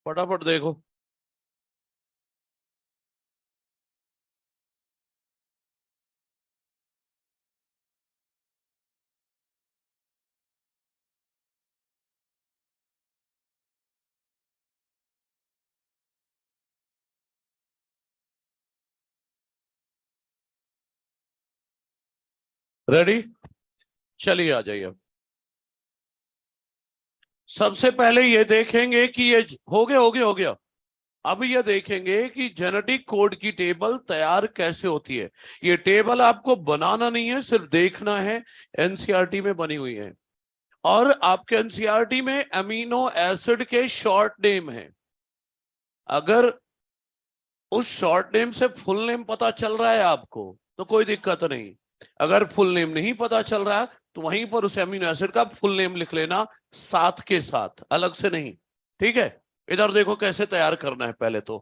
फटाफट देखो। रेडी? चलिए आ जाइए। सबसे पहले ये देखेंगे कि ये हो गया। अब ये देखेंगे कि जेनेटिक कोड की टेबल तैयार कैसे होती है। ये टेबल आपको बनाना नहीं है, सिर्फ देखना है। एनसीईआरटी में बनी हुई है और आपके एनसीईआरटी में अमीनो एसिड के शॉर्ट नेम है। अगर उस शॉर्ट नेम से फुल नेम पता चल रहा है आपको तो कोई दिक्कत नहीं। अगर फुल नेम नहीं पता चल रहा है तो वहीं पर उस अमीनो एसिड का फुल नेम लिख लेना, साथ के साथ, अलग से नहीं। ठीक है? इधर देखो कैसे तैयार करना है पहले तो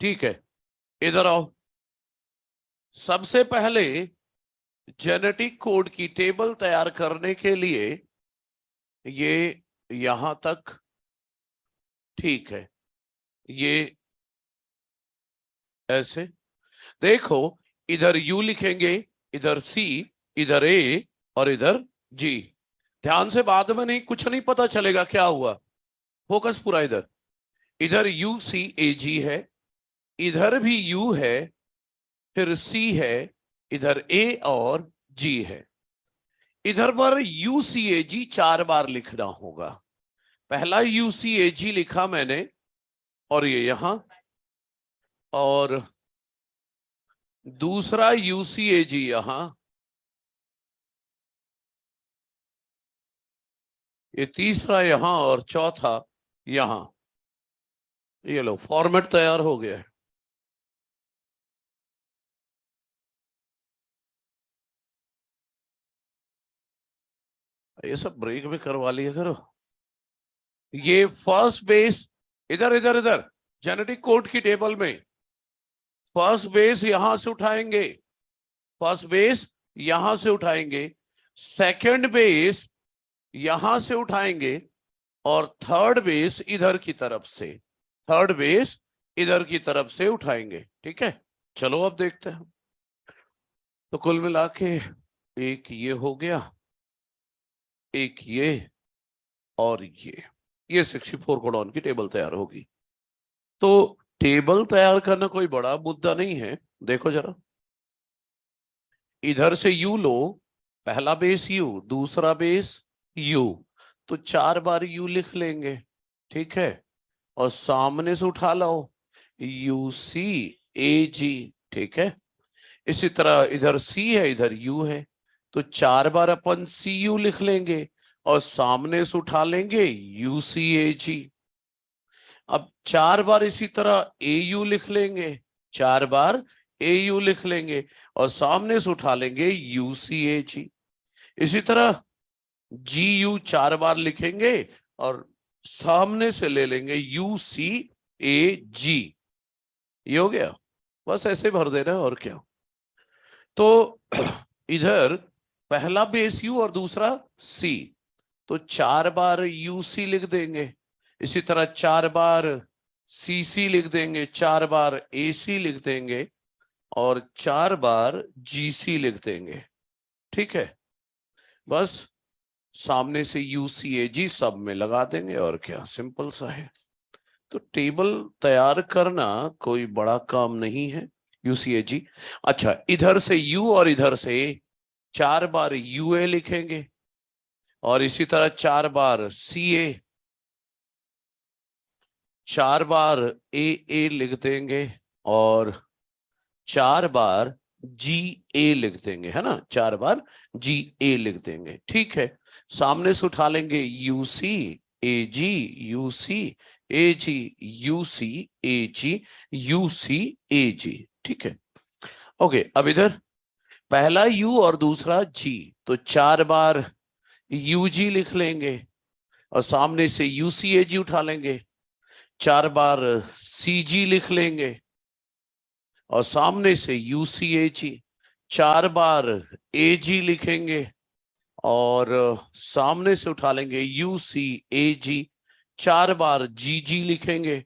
ठीक है, इधर आओ। सबसे पहले जेनेटिक कोड की टेबल तैयार करने के लिए ये यहां तक ठीक है। ये ऐसे देखो, इधर यू लिखेंगे, इधर सी, इधर ए और इधर जी। ध्यान से, बाद में नहीं, कुछ नहीं पता चलेगा क्या हुआ। फोकस पूरा इधर। इधर यू सी ए जी है, इधर भी यू है, फिर सी है, इधर ए और जी है। इधर पर यू सी ए जी 4 बार लिखना होगा। पहला यू सी ए जी लिखा मैंने, और ये यहां, और दूसरा यू सी ए जी यहां, ये तीसरा यहां और चौथा यहां। ये लो, फॉर्मेट तैयार हो गया है। ये सब ब्रेक भी करवा लिया करो। ये फर्स्ट बेस, इधर इधर इधर जेनेटिक कोड की टेबल में फर्स्ट बेस यहां से उठाएंगे, फर्स्ट बेस यहां से उठाएंगे, सेकंड बेस यहां से उठाएंगे, और थर्ड बेस इधर की तरफ से, थर्ड बेस इधर की तरफ से उठाएंगे। ठीक है? चलो अब देखते हैं। तो कुल मिला के एक ये हो गया, एक ये, और ये 64 कोडॉन की टेबल तैयार होगी। तो टेबल तैयार करना कोई बड़ा मुद्दा नहीं है। देखो जरा, इधर से यू लो, पहला बेस यू, दूसरा बेस यू, तो 4 बार यू लिख लेंगे। ठीक है? और सामने से उठा लो यू सी ए जी। ठीक है? इसी तरह इधर सी है, इधर यू है, तो 4 बार अपन सी यू लिख लेंगे और सामने से उठा लेंगे यू सी ए जी। अब 4 बार इसी तरह ए यू लिख लेंगे, 4 बार ए यू लिख लेंगे और सामने से उठा लेंगे यू सी ए जी। इसी तरह जी यू 4 बार लिखेंगे और सामने से ले लेंगे यू सी ए जी। ये हो गया। बस ऐसे भर देना है, और क्या। तो इधर पहला बेस यू और दूसरा सी, तो 4 बार यू सी लिख देंगे। इसी तरह 4 बार सी सी लिख देंगे, 4 बार ए सी लिख देंगे और 4 बार जी सी लिख देंगे। ठीक है? बस सामने से यू सी ए जी सब में लगा देंगे, और क्या, सिंपल सा है। तो टेबल तैयार करना कोई बड़ा काम नहीं है। यू सी ए जी। अच्छा, इधर से यू और इधर से 4 बार यू ए लिखेंगे और इसी तरह 4 बार सी ए, 4 बार ए लिख देंगे और 4 बार जी ए लिख देंगे, है ना? 4 बार जी ए लिख देंगे। ठीक है? सामने से उठा लेंगे U C A G, U C A G, U C A G, U C A G. ठीक है? ओके, अब इधर पहला यू और दूसरा जी, तो 4 बार यू जी लिख लेंगे और सामने से यू सी ए जी उठा लेंगे, 4 बार सी जी लिख लेंगे और सामने से यू सी ए जी, 4 बार ए जी लिखेंगे और सामने से उठा लेंगे U C A ji, 4 bar GG लिखेंगे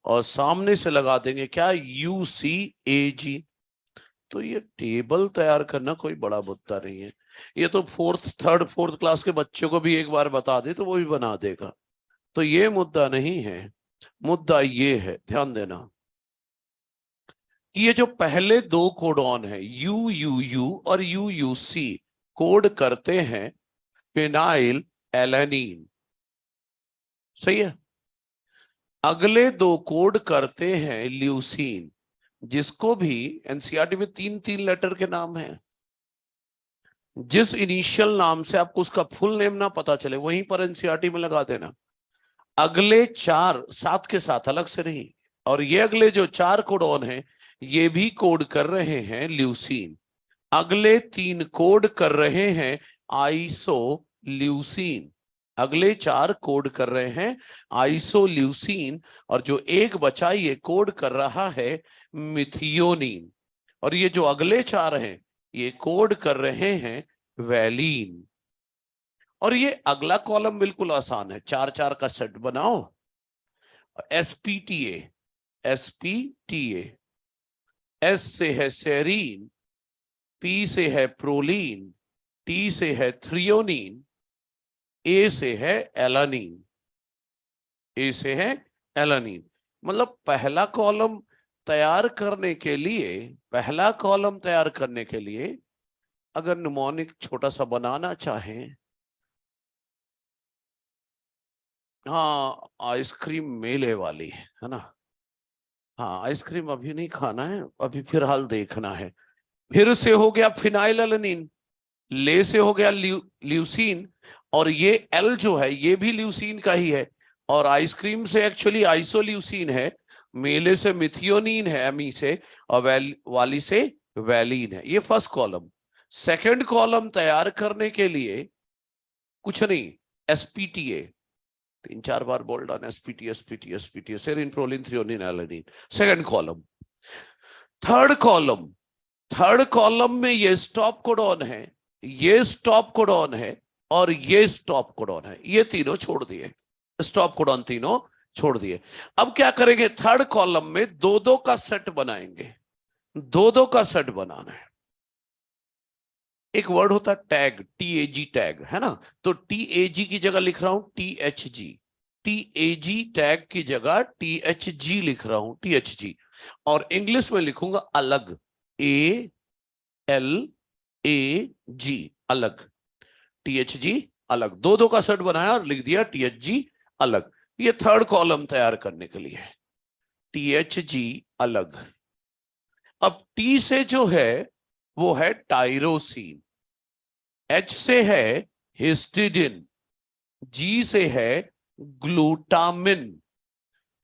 और सामने से लगा देंगे क्या, UCAG। तो ये टेबल तैयार करना कोई बड़ा मुद्दा नहीं है, ये तो थर्ड फोर्थ क्लास के बच्चों को भी एक बार बता दे तो वो भी बना देगा। तो ये मुद्दा नहीं है, मुद्दा ये है, ध्यान देना कि ये जो पहले दो कोडॉन है UUU और UUC कोड करते हैं फिनाइल एलेनीन, सही है। अगले दो कोड करते हैं ल्यूसीन, जिसको भी एनसीईआरटी में 3-3 लेटर के नाम हैं। जिस इनिशियल नाम से आपको उसका फुल नेम ना पता चले वहीं पर एनसीईआरटी में लगा देना। अगले 4 साथ के साथ, अलग से नहीं। और ये अगले जो 4 कोडॉन हैं ये भी कोड कर रहे हैं ल्यूसीन। अगले 3 कोड कर रहे हैं आइसोल्यूसीन। अगले 4 कोड कर रहे हैं आइसोल्यूसीन, और जो एक बचा ये कोड कर रहा है मिथियोनीन। और ये जो अगले 4 हैं ये कोड कर रहे हैं वैलीन। और ये अगला कॉलम बिल्कुल आसान है, 4-4 का सेट बनाओ। SPTA, SPTA, S से है सेरीन, P से है प्रोलीन, T से है थ्रियोनीन, A से है एलानीन, A से है एलानीन। मतलब पहला कॉलम तैयार करने के लिए, पहला कॉलम तैयार करने के लिए अगर निमोनिक छोटा सा बनाना चाहें, हाँ आइसक्रीम मेले वाली है ना, हाँ आइसक्रीम अभी नहीं खाना है, अभी फिलहाल देखना है। फिर से हो गया फिनाइलएलानीन, ले से हो गया ल्यूसीन, और ये एल जो है ये भी ल्यूसीन का ही है, और आइसक्रीम से एक्चुअली आइसोल्यूसीन है, मेले से मिथियोनीन है, एमी से, और वाली से वैलीन है। ये फर्स्ट कॉलम। सेकंड कॉलम तैयार करने के लिए कुछ नहीं, SPTA 3-4 बार बोल down, SPTA SPTA SPTA, serine proline threonine alanine, second column. Third column में ये स्टॉप कोडॉन है, ये स्टॉप कोडॉन है, और ये स्टॉप कोडॉन है। ये तीनों छोड़ दिए, स्टॉप कोडॉन तीनों छोड़ दिए। अब क्या करेंगे, थर्ड कॉलम में 2-2 का सेट बनाएंगे, 2-2 का सेट बनाना है। एक वर्ड होता है टैग, TAG टैग, है ना। तो TAG की जगह लिख रहा हूं THG, TAG टैग की जगह THG लिख रहा हूं, THG। और इंग्लिश में लिखूंगा अलग, ALAG, अलग, THG अलग। 2-2 का सेट बनाया और लिख दिया THG अलग। ये थर्ड कॉलम तैयार करने के लिए है, THG अलग। अब T से जो है वो है टायरोसिन, H से है हिस्टिडिन, G से है ग्लूटामिन,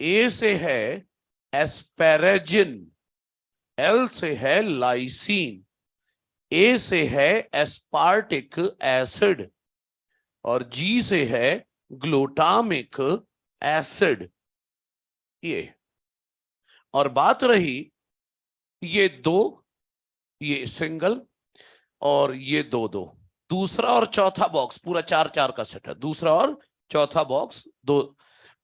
A से है एस्पेरेजिन, L से है लाइसीन, A से है एस्पार्टिक एसिड, और G से है ग्लूटामिक एसिड। ये, और बात रही ये 2, ये सिंगल, और ये 2-2, दूसरा और चौथा बॉक्स पूरा 4-4 का सेट है। दूसरा और चौथा बॉक्स दो,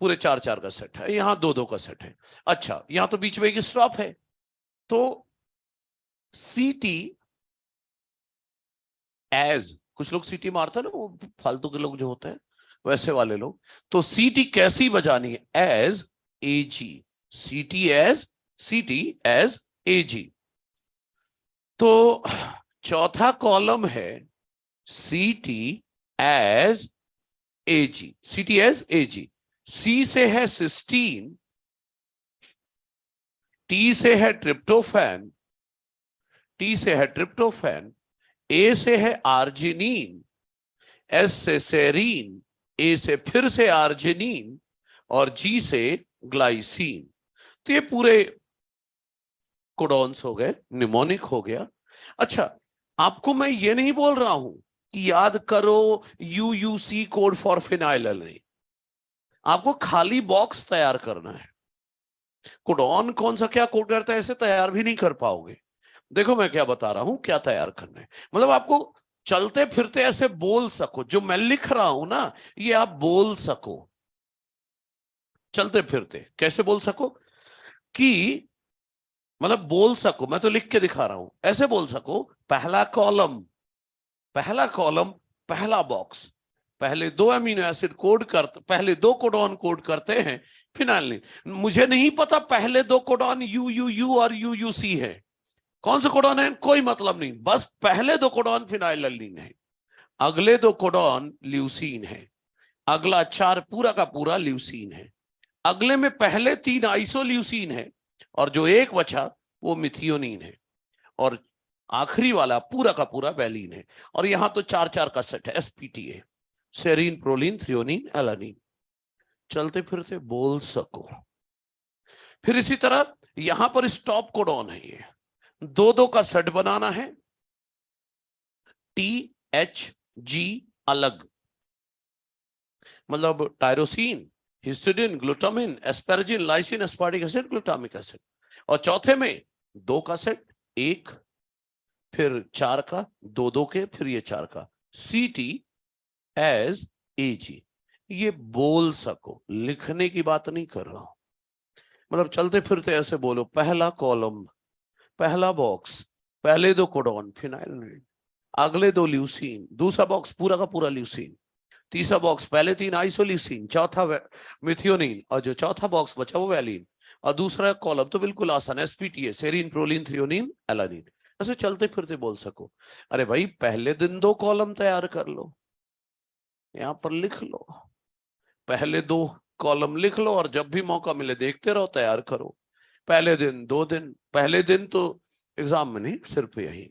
पूरे 4-4 का सेट है। यहां 2-2 का सेट है। अच्छा, यहां तो बीच में एक स्टॉप है, तो CT एज, कुछ लोग CT मारते हैं ना, वो फालतू के लोग जो होते हैं वैसे वाले लोग, तो CT कैसी बजानी है, as AG, CT as AG। तो चौथा कॉलम है CT as AG, CT as AG। C से है सिस्टीन, T से है ट्रिप्टोफैन, T से है ट्रिप्टोफैन, A से है आर्जिनीन, S से सेरीन, A से फिर से आर्जिनीन, और G से ग्लाइसीन। तो ये पूरे कोडॉन्स हो गए, निमोनिक हो गया। अच्छा, आपको मैं ये नहीं बोल रहा हूं कि याद करो UUC कोड फॉर फिनाइलएलानीन, आपको खाली बॉक्स तैयार करना है। कोडॉन कौन सा क्या कोड करता है ऐसे तैयार भी नहीं कर पाओगे। देखो मैं क्या बता रहा हूं, क्या तैयार करना है, मतलब आपको चलते फिरते ऐसे बोल सको, जो मैं लिख रहा हूं ना ये आप बोल सको। चलते फिरते कैसे बोल सको कि मतलब बोल सको, मैं तो लिख के दिखा रहा हूं, ऐसे बोल सको पहला कॉलम, पहला कॉलम, पहला बॉक्स, पहले दो अमीनो एसिड कोड करते, पहले दो कोडॉन कोड करते हैं फिनाइल। मुझे नहीं पता पहले दो कोडॉन यू यू यू और यू यू सी है, कौन सा कोडॉन है कोई मतलब नहीं, बस पहले दो कोडॉन फिनाइलएल्निन है, अगले दो कोडॉन ल्यूसीन है, अगला चार पूरा का पूरा ल्यूसीन है, अगले में पहले तीन आइसोल्यूसीन है और जो एक बचा वो मिथियोनिन है, और आखिरी वाला पूरा का पूरा वैलीन है। और यहां तो चार चार का सेट है, एसपीटीए, सेरीन, प्रोलीन, थ्रियोनिन, एलानिन। चलते फिरते बोल सको। फिर इसी तरह यहां पर स्टॉप कोडॉन है, ये दो दो का सेट बनाना है, टी एच जी अलग, मतलब tyrosine, histidine, glutamine, एस्पेराजिन, lysine, aspartic acid, glutamic acid. और चौथे में दो का सेट, एक, फिर चार का, दो दो के, फिर ये चार का, सी टी एज ए जी। ये बोल सको, लिखने की बात नहीं कर रहा हूं, मतलब चलते फिरते ऐसे बोलो, पहला कॉलम, पहला बॉक्स, पहले दो कोडॉन फिनाइल, अगले दो ल्यूसीन, दूसरा बॉक्स पूरा का पूरा ल्यूसीन, तीसरा बॉक्स पहले तीन आइसोल्यूसीन, चौथा मिथियोनिन, और जो चौथा बॉक्स बचा वो वैलिन, और दूसरा कॉलम तो बिल्कुल आसान, एसपीटीए, सेरीन, प्रोलीन, थ्रियोनिन, एलानिन। ऐसे चलते फिरते बोल सको। अरे भाई पहले दिन दो कॉलम तैयार कर लो, यहां पर लिख लो, पहले दो कॉलम लिख लो और जब भी मौका मिले देखते रहो, तैयार करो। पहले दिन, दो दिन, पहले दिन तो एग्जाम में नहीं, सिर्फ यही,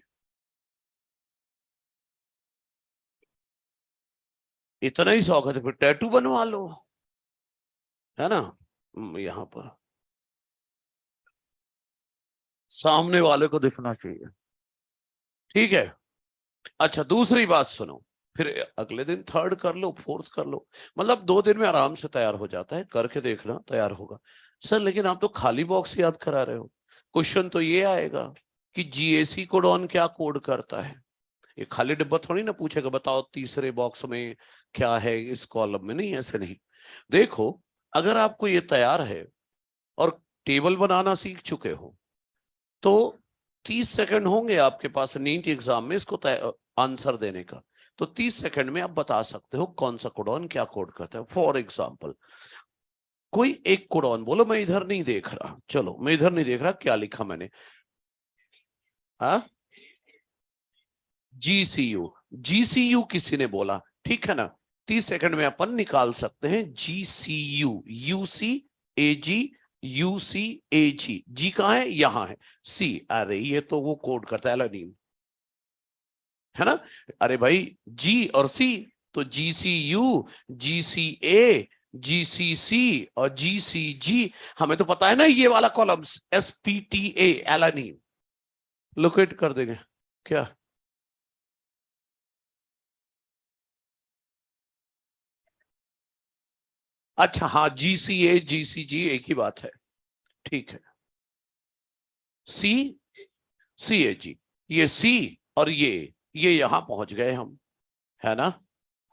इतना ही शौक है तो फिर टैटू बनवा लो, है ना। यहां पर सामने वाले को दिखना चाहिए, ठीक है। अच्छा दूसरी बात सुनो, फिर अगले दिन थर्ड कर लो, फोर्थ कर लो, मतलब दो दिन में आराम से तैयार हो जाता है, करके देखना तैयार होगा। सर लेकिन आप तो खाली बॉक्स याद करा रहे हो, क्वेश्चन तो ये आएगा कि जीएसी कोडॉन क्या कोड करता है, ये खाली डिब्बा थोड़ी ना पूछेगा बताओ तीसरे बॉक्स में क्या है इस कॉलम में, नहीं ऐसे नहीं। देखो अगर आपको ये तैयार है और टेबल बनाना सीख चुके हो तो 30 सेकंड होंगे आपके पास नीट एग्जाम में इसको आंसर देने का, तो 30 सेकंड में आप बता सकते हो कौन सा कोडॉन क्या कोड करता है। फॉर एग्जाम्पल कोई एक कोडॉन बोलो, मैं इधर नहीं देख रहा, चलो मैं इधर नहीं देख रहा, क्या लिखा मैंने, हाँ जीसीयू, जीसीयू किसी ने बोला, ठीक है ना, 30 सेकंड में अपन निकाल सकते हैं जीसीयू, यूसी ए जी, यूसी ए जी, जी कहां है यहां है, सी, अरे ये तो वो कोड करता है एलानीन, है ना। अरे भाई जी और सी, तो जीसीयू, जीसीए, जीसीसी और जीसीजी, हमें तो पता है ना ये वाला कॉलम्स, एसपीटीए एलानीन, लोकेट कर देंगे क्या। अच्छा हाँ, जीसीए जीसीजी एक ही बात है, ठीक है। सी, सी ए जी, ये सी और ये यहां पहुंच गए हम, है ना,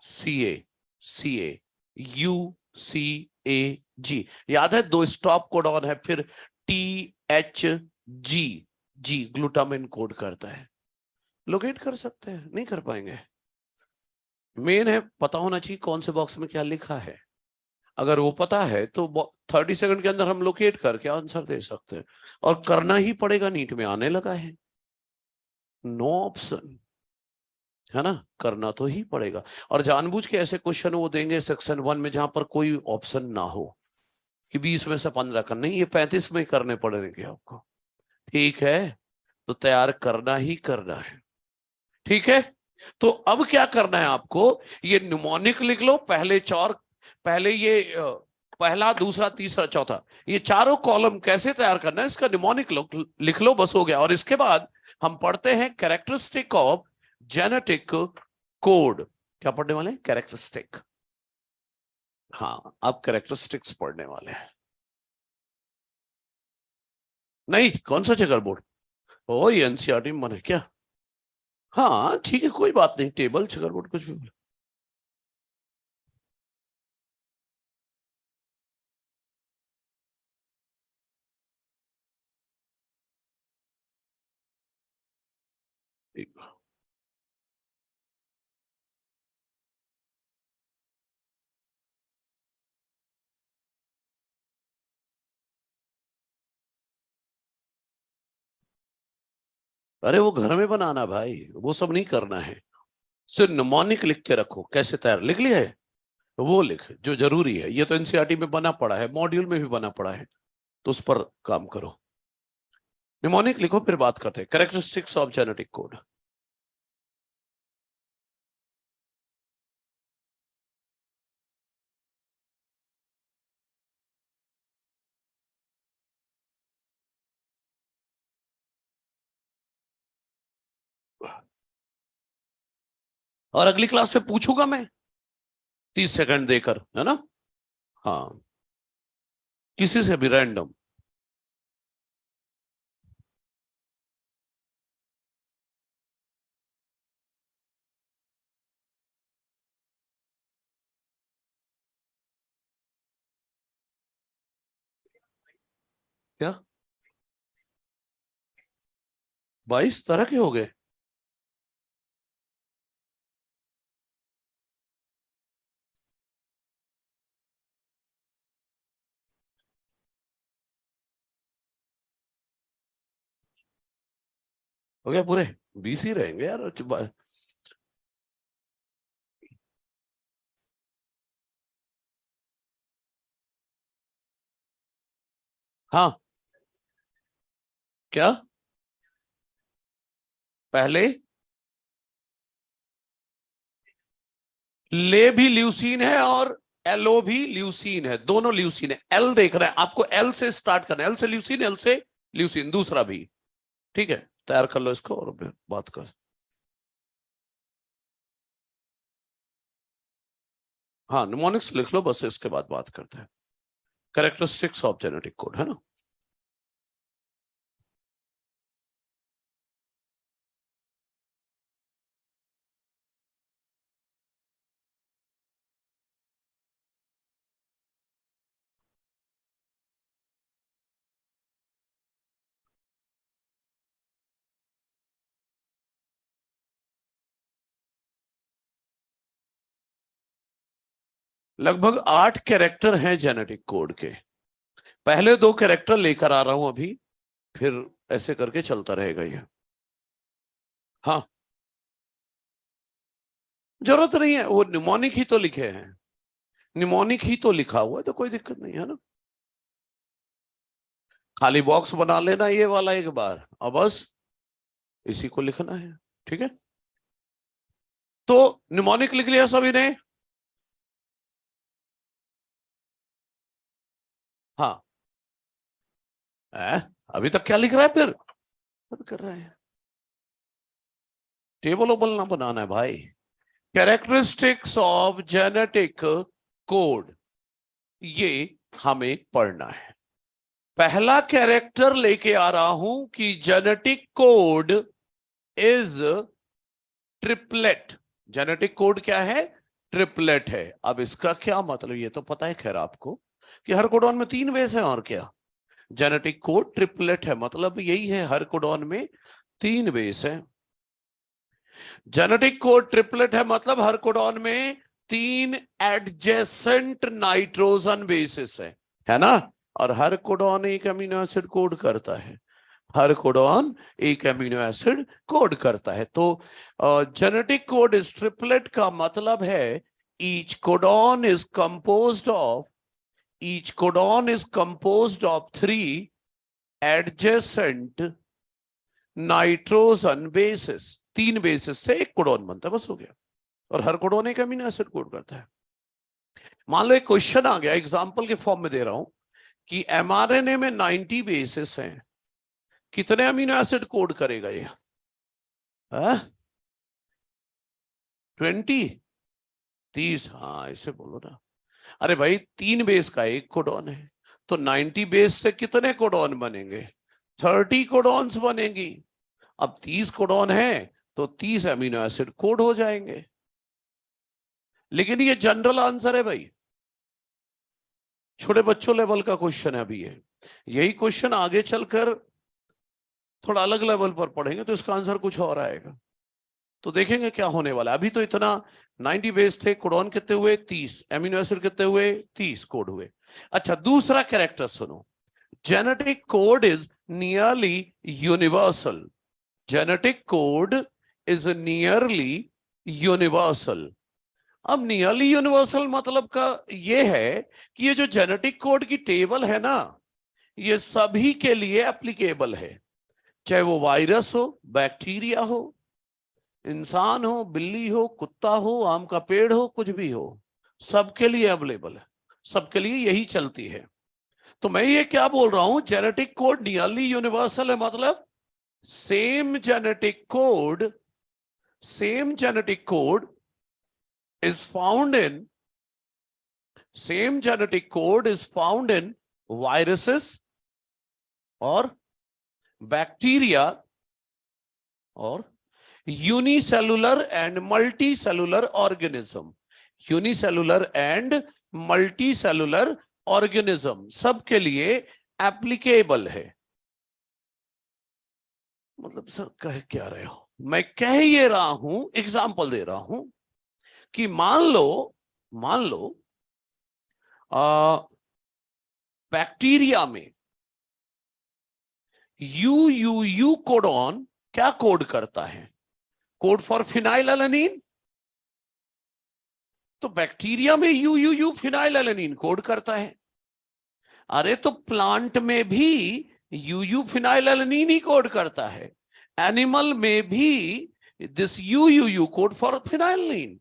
सी ए, सी ए, यू सी ए जी, याद है दो स्टॉप कोडॉन है, फिर टी एच जी, जी ग्लूटामिन कोड करता है, लोकेट कर सकते हैं, नहीं कर पाएंगे, मेन है पता होना चाहिए कौन से बॉक्स में क्या लिखा है, अगर वो पता है तो 30 सेकंड के अंदर हम लोकेट करके आंसर दे सकते हैं, और करना ही पड़ेगा, नीट में आने लगा है, नो ऑप्शन, है ना, करना तो ही पड़ेगा। और जानबूझ के ऐसे क्वेश्चन वो देंगे सेक्शन 1 में जहां पर कोई ऑप्शन ना हो कि 20 में से 15 करने, नहीं ये 35 में करने पड़ेंगे आपको, ठीक है, तो तैयार करना ही करना है, ठीक है। तो अब क्या करना है आपको, ये निमोनिक लिख लो, पहले चार, पहले ये पहला दूसरा तीसरा चौथा, ये चारों कॉलम कैसे तैयार करना है इसका निमोनिक लिख लो, बस हो गया। और इसके बाद हम पढ़ते हैं कैरेक्टरिस्टिक ऑफ जेनेटिक कोड, क्या पढ़ने वाले हैं, कैरेक्टरिस्टिक, हाँ अब कैरेक्टरिस्टिक्स पढ़ने वाले हैं। नहीं कौन सा चेकर बोर्ड, ओ ये एनसीईआरटी में मन है क्या, हाँ ठीक है कोई बात नहीं, टेबल चेकर बोर्ड कुछ भी। अरे वो घर में बनाना भाई, वो सब नहीं करना है। सिर्फ निमोनिक लिख के रखो, कैसे तैयार, लिख लिया है? वो लिख जो जरूरी है, ये तो एनसीईआरटी में बना पड़ा है, मॉड्यूल में भी बना पड़ा है, तो उस पर काम करो। निमोनिक लिखो, फिर बात करते हैं कैरेक्टरिस्टिक्स ऑफ जेनेटिक कोड। और अगली क्लास में पूछूंगा मैं 30 सेकंड देकर, है ना? हाँ, किसी से भी रैंडम। क्या 22 तरह के हो गए? हो गया पूरे? 20 ही रहेंगे यार। हाँ, क्या पहले ले भी ल्यूसीन है और एलओ भी ल्यूसीन है, दोनों ल्यूसीन है। एल देख रहे हैं आपको, एल से स्टार्ट करना, एल से ल्यूसीन, एल से ल्यूसीन दूसरा भी। ठीक है, तैयार कर लो इसको और फिर बात कर। हाँ, निमोनिक्स लिख लो बस, इसके बाद बात करते हैं कैरेक्टरिस्टिक्स ऑफ जेनेटिक कोड, है ना? लगभग 8 कैरेक्टर हैं जेनेटिक कोड के। पहले 2 कैरेक्टर लेकर आ रहा हूं अभी, फिर ऐसे करके चलता रहेगा ये। हाँ, जरूरत नहीं है, वो निमोनिक ही तो लिखे हैं, निमोनिक ही तो लिखा हुआ है, तो कोई दिक्कत नहीं है ना। खाली बॉक्स बना लेना ये वाला एक बार, और बस इसी को लिखना है। ठीक है, तो निमोनिक लिख लिया सभी ने? हाँ। अभी तक क्या लिख रहा है फिर? बंद कर रहा है, टेबल ओबल ना बनाना है भाई। कैरेक्टरिस्टिक्स ऑफ जेनेटिक कोड, ये हमें पढ़ना है। पहला कैरेक्टर लेके आ रहा हूं कि genetic code is triplet. Genetic code क्या है? ट्रिपलेट है। अब इसका क्या मतलब, ये तो पता है खैर आपको कि हर कोडॉन में 3 बेस है, और क्या। जेनेटिक कोड ट्रिपलेट है, मतलब यही है, हर कोडॉन में 3 बेस है। जेनेटिक कोड ट्रिपलेट है मतलब हर कोडॉन में 3 एडजेसेंट नाइट्रोजन बेसिस है ना? और हर कोडॉन एक अमीनो एसिड कोड करता है, हर कोडॉन एक अमीनो एसिड कोड करता है। तो जेनेटिक कोड इस ट्रिपलेट का मतलब है each codon is composed of, each codon is composed of 3 adjacent nitrogen bases. 3 basis से एक कोडॉन बनता है, बस हो गया। और हर कोडॉन एक अमीनो एसिड कोड करता है। मान लो एक क्वेश्चन आ गया, एग्जांपल के फॉर्म में दे रहा हूं कि एमआरएनए में 90 बेसिस हैं, कितने अमीनो एसिड कोड करेगा ये? 20, 30? हाँ, ऐसे बोलो ना। अरे भाई, 3 बेस का एक कोडॉन है, तो 90 बेस से कितने कोडॉन बनेंगे? 30 कोडॉन्स बनेंगी। अब 30 कोडॉन है तो 30 अमीनो एसिड कोड हो जाएंगे। लेकिन ये जनरल आंसर है भाई, छोटे बच्चों लेवल का क्वेश्चन है अभी ये। यही क्वेश्चन आगे चलकर थोड़ा अलग लेवल पर पढ़ेंगे तो इसका आंसर कुछ और आएगा। तो देखेंगे क्या होने वाला है। अभी तो इतना 90 बेस थे, कोडॉन कितने हुए 30, एमिनो एसिड कितने हुए 30 कोड हुए। अच्छा दूसरा कैरेक्टर सुनो, genetic code is nearly universal. Genetic code is nearly universal. अब नियरली यूनिवर्सल मतलब का ये है कि ये जो जेनेटिक कोड की टेबल है ना, ये सभी के लिए एप्लीकेबल है, चाहे वो वायरस हो, बैक्टीरिया हो, इंसान हो, बिल्ली हो, कुत्ता हो, आम का पेड़ हो, कुछ भी हो, सबके लिए अवेलेबल है, सबके लिए यही चलती है। तो मैं ये क्या बोल रहा हूं, जेनेटिक कोड नियरली यूनिवर्सल है, मतलब same genetic code, same genetic code is found in same genetic code is found in viruses और बैक्टीरिया और unicellular and multicellular organism. Unicellular and multicellular organism सबके लिए एप्लीकेबल है। मतलब सर कह क्या रहे हो, मैं कह ये रहा हूं, एग्जाम्पल दे रहा हूं कि मान लो बैक्टीरिया में यू कोडॉन क्या कोड करता है, कोड फॉर फिनाइलएलेनिन। तो बैक्टीरिया में यू फिनाइलएलेनिन कोड करता है। अरे तो प्लांट में भी यू फिनाइलएलेनिन ही कोड करता है, एनिमल में भी this U code for phenylalanine.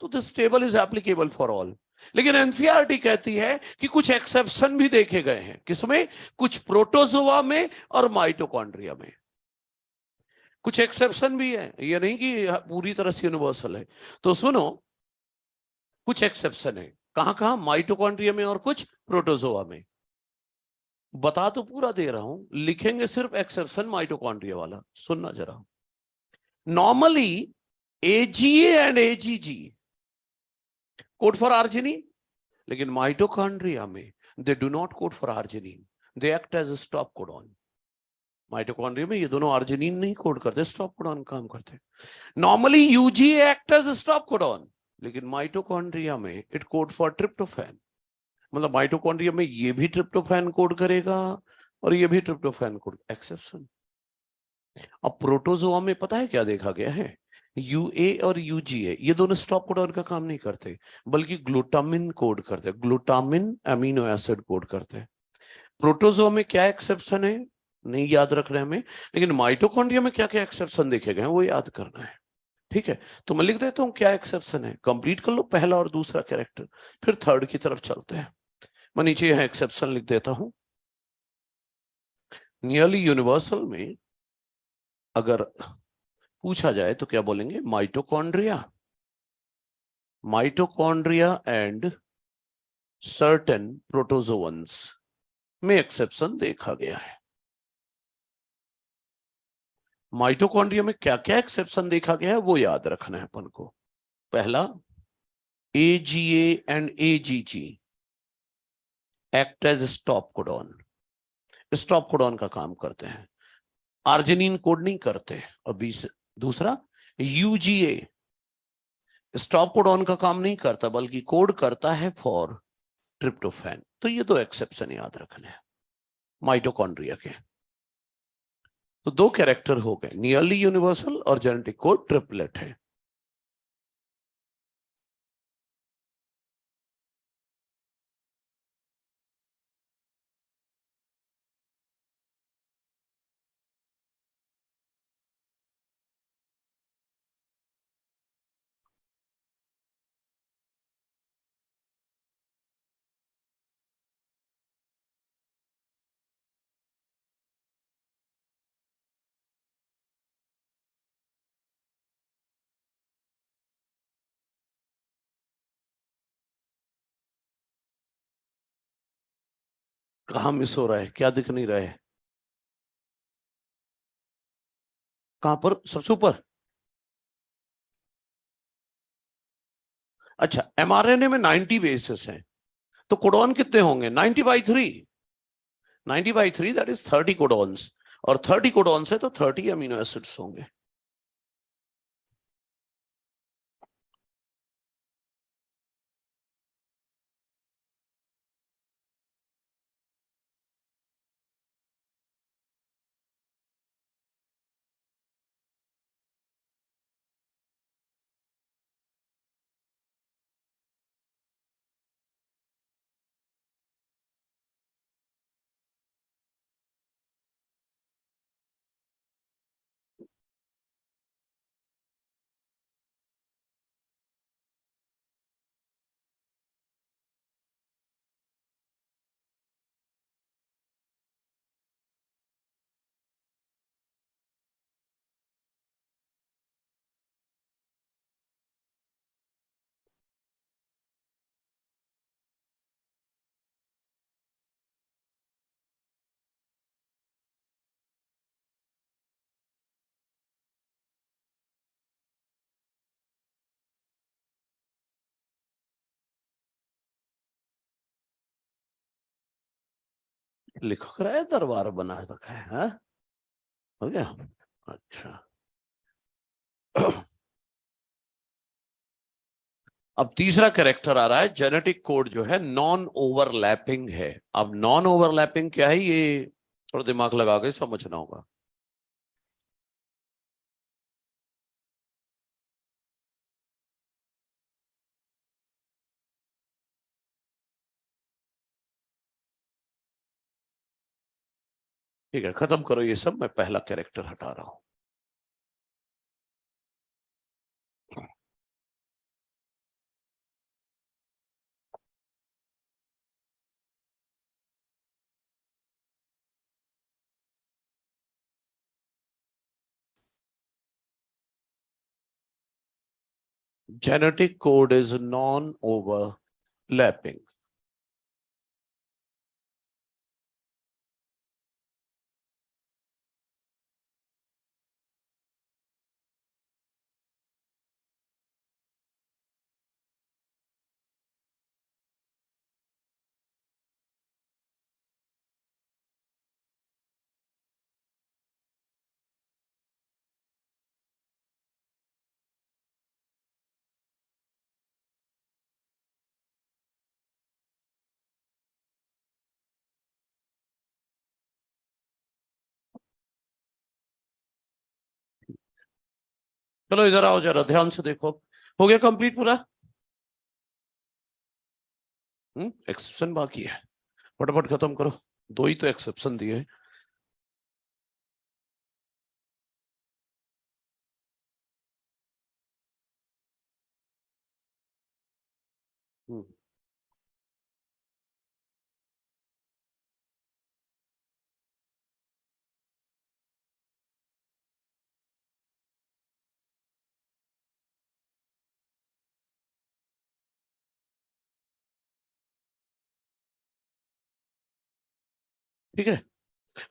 तो this table is applicable for all. लेकिन एनसीईआरटी कहती है कि कुछ एक्सेप्शन भी देखे गए हैं। किसमें? कुछ प्रोटोजोआ में और माइटोकॉन्ड्रिया में कुछ एक्सेप्शन भी है, ये नहीं कि पूरी तरह से यूनिवर्सल है। तो सुनो, कुछ एक्सेप्शन है, कहां कहां? माइटोकॉन्ड्रिया में और कुछ प्रोटोजोआ में। बता तो पूरा दे रहा हूं, लिखेंगे सिर्फ एक्सेप्शन माइटोकॉन्ड्रिया वाला, सुनना जरा। Normally AGA and AGG code for arginine, लेकिन माइटोकॉन्ड्रिया में they do not code for arginine, they act as stop codon. Mitochondria में ये दोनों आर्जिनिन नहीं कोड करते, स्टॉप कोडॉन काम करते। Normally UGA act as stop codon, लेकिन माइटोकॉन्ड्रिया में इट कोड फॉर ट्रिप्टोफैन। मतलब माइटोकॉन्ड्रिया में ये भी ट्रिप्टोफैन कोड करेगा और ये भी ट्रिप्टोफैन कोड, एक्सेप्शन। अब प्रोटोजोआ में पता है क्या देखा गया है? यूए और यूजीए ये दोनों स्टॉप कोडॉन का काम नहीं करते, बल्कि ग्लूटामिन कोड करते, ग्लूटामिन अमीनो एसिड कोड करते। प्रोटोजोआ में क्या एक्सेप्शन है नहीं याद रख रहे हमें, लेकिन माइटोकॉन्ड्रिया में क्या क्या एक्सेप्शन देखे गए हैं वो याद करना है। ठीक है, तो मैं लिख देता हूं क्या एक्सेप्शन है, कंप्लीट कर लो पहला और दूसरा कैरेक्टर, फिर थर्ड की तरफ चलते हैं। मैं नीचे यहां एक्सेप्शन लिख देता हूं। नियरली यूनिवर्सल में अगर पूछा जाए तो क्या बोलेंगे? Mitochondria, mitochondria and certain protozoans में एक्सेप्शन देखा गया है। माइटोकॉन्ड्रिया में क्या क्या एक्सेप्शन देखा गया है वो याद रखना है अपन को। पहला, AGA and AGG act as stop codon, stop codon का काम करते हैं, आर्जिनिन कोड नहीं करते। और दूसरा, यूजीए स्टॉप कोडॉन का काम नहीं करता, बल्कि कोड करता है फॉर ट्रिप्टोफैन। तो ये दो एक्सेप्शन याद रखने हैं माइटोकॉन्ड्रिया के। तो दो कैरेक्टर हो गए, नियरली यूनिवर्सल और जेनेटिक कोड ट्रिपलेट है। कहां मिस हो रहा है, क्या दिख नहीं रहा है? कहां पर? सबसे ऊपर? अच्छा, एमआरएनए में 90 बेसेस हैं, तो कोडॉन कितने होंगे? 90/3, 90/3 दैट इज 30 कोडॉन्स, और 30 कोडॉन्स है तो 30 अमीनो एसिड्स होंगे। लिख रहा है दरबार बना रखा है, हाँ? हो गया। अच्छा अब तीसरा कैरेक्टर आ रहा है, जेनेटिक कोड जो है नॉन ओवरलैपिंग है। अब नॉन ओवरलैपिंग क्या है, ये थोड़ा दिमाग लगा के समझना होगा। ठीक है, खत्म करो ये सब, मैं पहला कैरेक्टर हटा रहा हूं। Genetic code is non overlapping. चलो इधर आओ, जरा ध्यान से देखो। हो गया कंप्लीट पूरा? एक्सेप्शन बाकी है, फटाफट खत्म करो। दो ही तो एक्सेप्शन दिए। हम्म, ठीक है।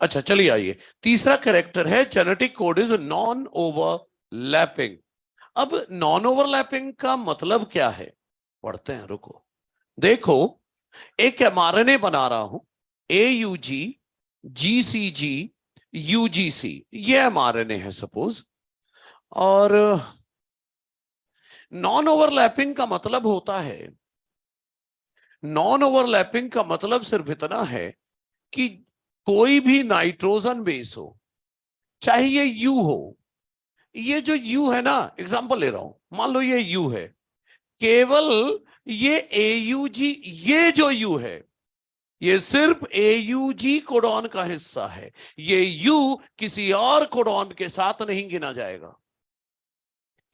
अच्छा चलिए आइए, तीसरा कैरेक्टर है genetic code is non overlapping. अब नॉन ओवरलैपिंग का मतलब क्या है, पढ़ते हैं, रुको। देखो, एक एमआरएनए बना रहा हूं, AUG GCG UGC, ये एमआरएनए है सपोज। और नॉन ओवरलैपिंग का मतलब होता है, नॉन ओवरलैपिंग का मतलब सिर्फ इतना है कि कोई भी नाइट्रोजन बेस हो, चाहे ये यू हो, ये जो यू है ना, एग्जांपल ले रहा हूं, मान लो ये यू है, केवल ये AUG, ये जो यू है ये सिर्फ AUG कोडॉन का हिस्सा है। ये यू किसी और कोडॉन के साथ नहीं गिना जाएगा।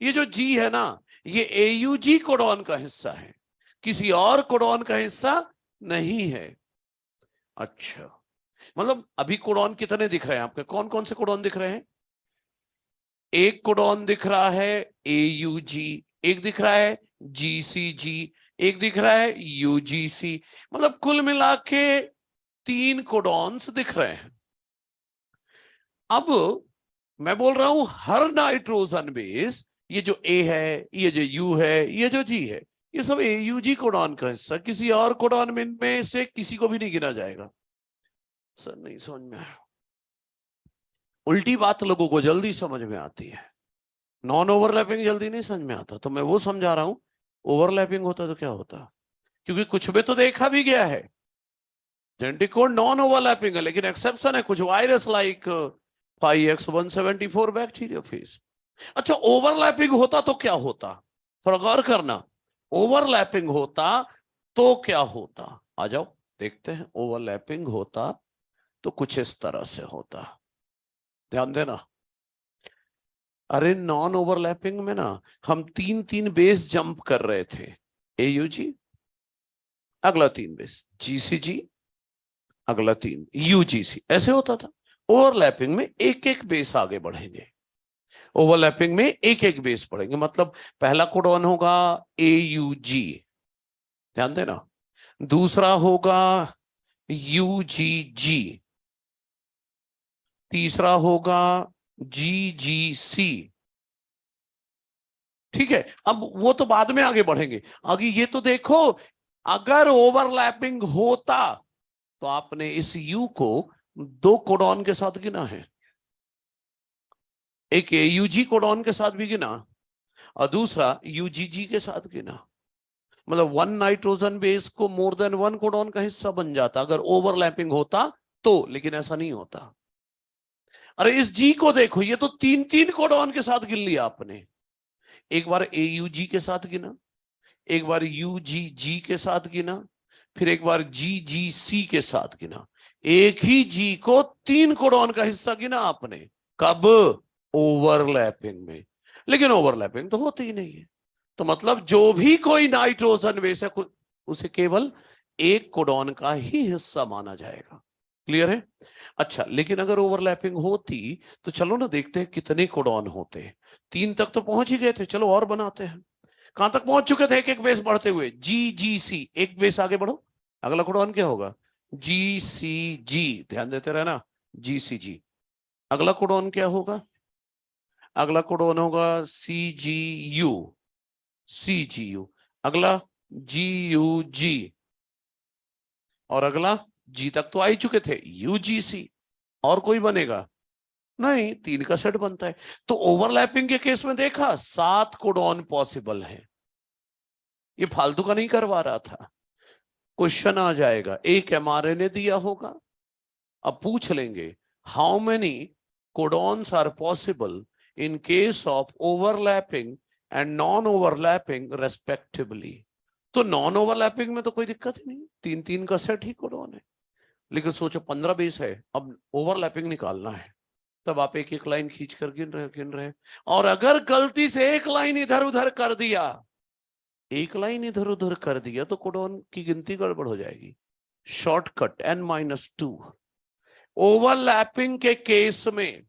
ये जो जी है ना, ये AUG कोडॉन का हिस्सा है, किसी और कोडॉन का हिस्सा नहीं है। अच्छा, मतलब अभी कोडॉन कितने दिख रहे हैं आपके, कौन कौन से कोडॉन दिख रहे हैं? एक कोडॉन दिख रहा है AUG, एक दिख रहा है GCG, एक दिख रहा है UGC, मतलब कुल मिला के 3 कोडॉन्स दिख रहे हैं। अब मैं बोल रहा हूं हर नाइट्रोजन बेस, ये जो A है, ये जो U है, ये जो G है, ये सब AUG कोडॉन का हिस्सा, किसी और कोडॉन में से किसी को भी नहीं गिना जाएगा। सर नहीं समझ में आया। उल्टी बात लोगों को जल्दी समझ में आती है, नॉन ओवरलैपिंग जल्दी नहीं समझ में आता, तो मैं वो समझा रहा हूं। ओवरलैपिंग होता तो क्या होता, क्योंकि कुछ में तो देखा भी गया है, जेनेटिक कोड नॉन ओवरलैपिंग है, लेकिन एक्सेप्शन है कुछ वायरस लाइक 5X174 बैक्टीरियोफेज। अच्छा, ओवरलैपिंग होता तो क्या होता, थोड़ा गौर करना। ओवरलैपिंग होता तो क्या होता, आ जाओ देखते हैं। ओवरलैपिंग होता तो कुछ इस तरह से होता, ध्यान देना। अरे नॉन ओवरलैपिंग में ना, हम 3 3 बेस जंप कर रहे थे। AUG, अगला 3 बेस GCG, अगला 3 UGC, ऐसे होता था। ओवरलैपिंग में एक एक बेस आगे बढ़ेंगे, ओवरलैपिंग में एक एक बेस बढ़ेंगे, मतलब पहला कोडॉन होगा AUG, ध्यान देना। दूसरा होगा UGG, तीसरा होगा GGC। ठीक है, अब वो तो बाद में आगे बढ़ेंगे। आगे ये तो देखो, अगर ओवरलैपिंग होता तो आपने इस यू को दो कोडॉन के साथ गिना है, एक एयूजी कोडॉन के साथ भी गिना और दूसरा यूजीजी के साथ गिना। मतलब वन नाइट्रोजन बेस को मोर देन वन कोडॉन का हिस्सा बन जाता अगर ओवरलैपिंग होता तो, लेकिन ऐसा नहीं होता। अरे इस जी को देखो, ये तो तीन तीन कोडॉन के साथ गिन लिया आपने। एक बार एयूजी के साथ गिना, एक बार यूजीजी के साथ गिना, फिर एक बार जीजीसी के साथ गिना। एक ही जी को तीन कोडॉन का हिस्सा गिना आपने। कब? ओवरलैपिंग में। लेकिन ओवरलैपिंग तो होती ही नहीं है, तो मतलब जो भी कोई नाइट्रोजन बेस है उसे केवल एक कोडॉन का ही हिस्सा माना जाएगा। क्लियर है? अच्छा, लेकिन अगर ओवरलैपिंग होती तो चलो ना देखते हैं कितने कोडॉन होते हैं। तीन तक तो पहुंच ही गए थे, चलो और बनाते हैं। कहां तक पहुंच चुके थे? एक एक बेस बढ़ते हुए, जी जी सी, एक बेस आगे बढ़ो। अगला कोडॉन क्या होगा? जी सी जी, ध्यान देते रहना, जी सी जी। अगला कोडॉन क्या होगा? अगला कोडॉन होगा सी जी यू, सी जी यू। अगला जी यू जी, और अगला जी तक तो आ ही चुके थे, यूजीसी। और कोई बनेगा? नहीं, तीन का सेट बनता है। तो ओवरलैपिंग के केस में देखा, सात कोडॉन पॉसिबल है। ये फालतू का नहीं करवा रहा था। क्वेश्चन आ जाएगा, एक एमआरएनए दिया होगा, अब पूछ लेंगे how many codons are possible in case of overlapping and non overlapping respectively. तो नॉन ओवरलैपिंग में तो कोई दिक्कत ही नहीं, तीन तीन का सेट ही कोडॉन है। लेकिन सोचो 15 बेस है, अब ओवरलैपिंग निकालना है, तब आप एक एक लाइन खींच कर गिन रहे हैं। और अगर गलती से एक लाइन इधर उधर कर दिया, एक लाइन इधर उधर कर दिया, तो कोडॉन की गिनती गड़बड़ हो जाएगी। Shortcut n-2। ओवरलैपिंग के केस में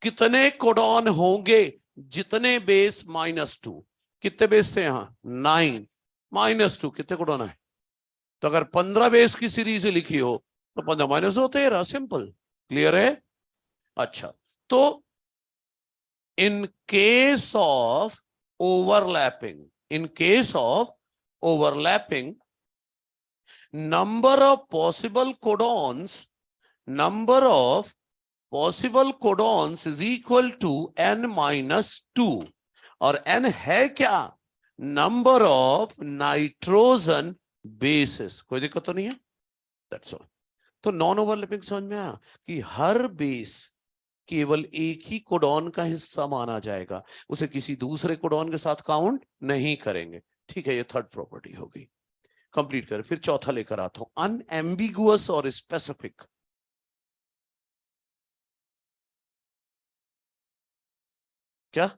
कितने कोडॉन होंगे? जितने बेस -2। कितने बेस थे यहां? 9। -2 कितने कोडॉन है? तो अगर 15 बेस की सीरीज लिखी हो तो 15 -2 13, सिंपल। क्लियर है? अच्छा, तो in case of in case of overlapping, number of possible codons is equal to n-2। और n है क्या? Number of nitrogen bases. कोई दिक्कत तो नहीं है? That's all. तो नॉन ओवरलैपिंग समझ में आया कि हर बेस केवल एक ही कोडॉन का हिस्सा माना जाएगा, उसे किसी दूसरे कोडॉन के साथ काउंट नहीं करेंगे। ठीक है, ये थर्ड प्रॉपर्टी होगी। कंप्लीट कर, फिर चौथा लेकर आता हूं, अनएम्बिगुअस और स्पेसिफिक। क्या?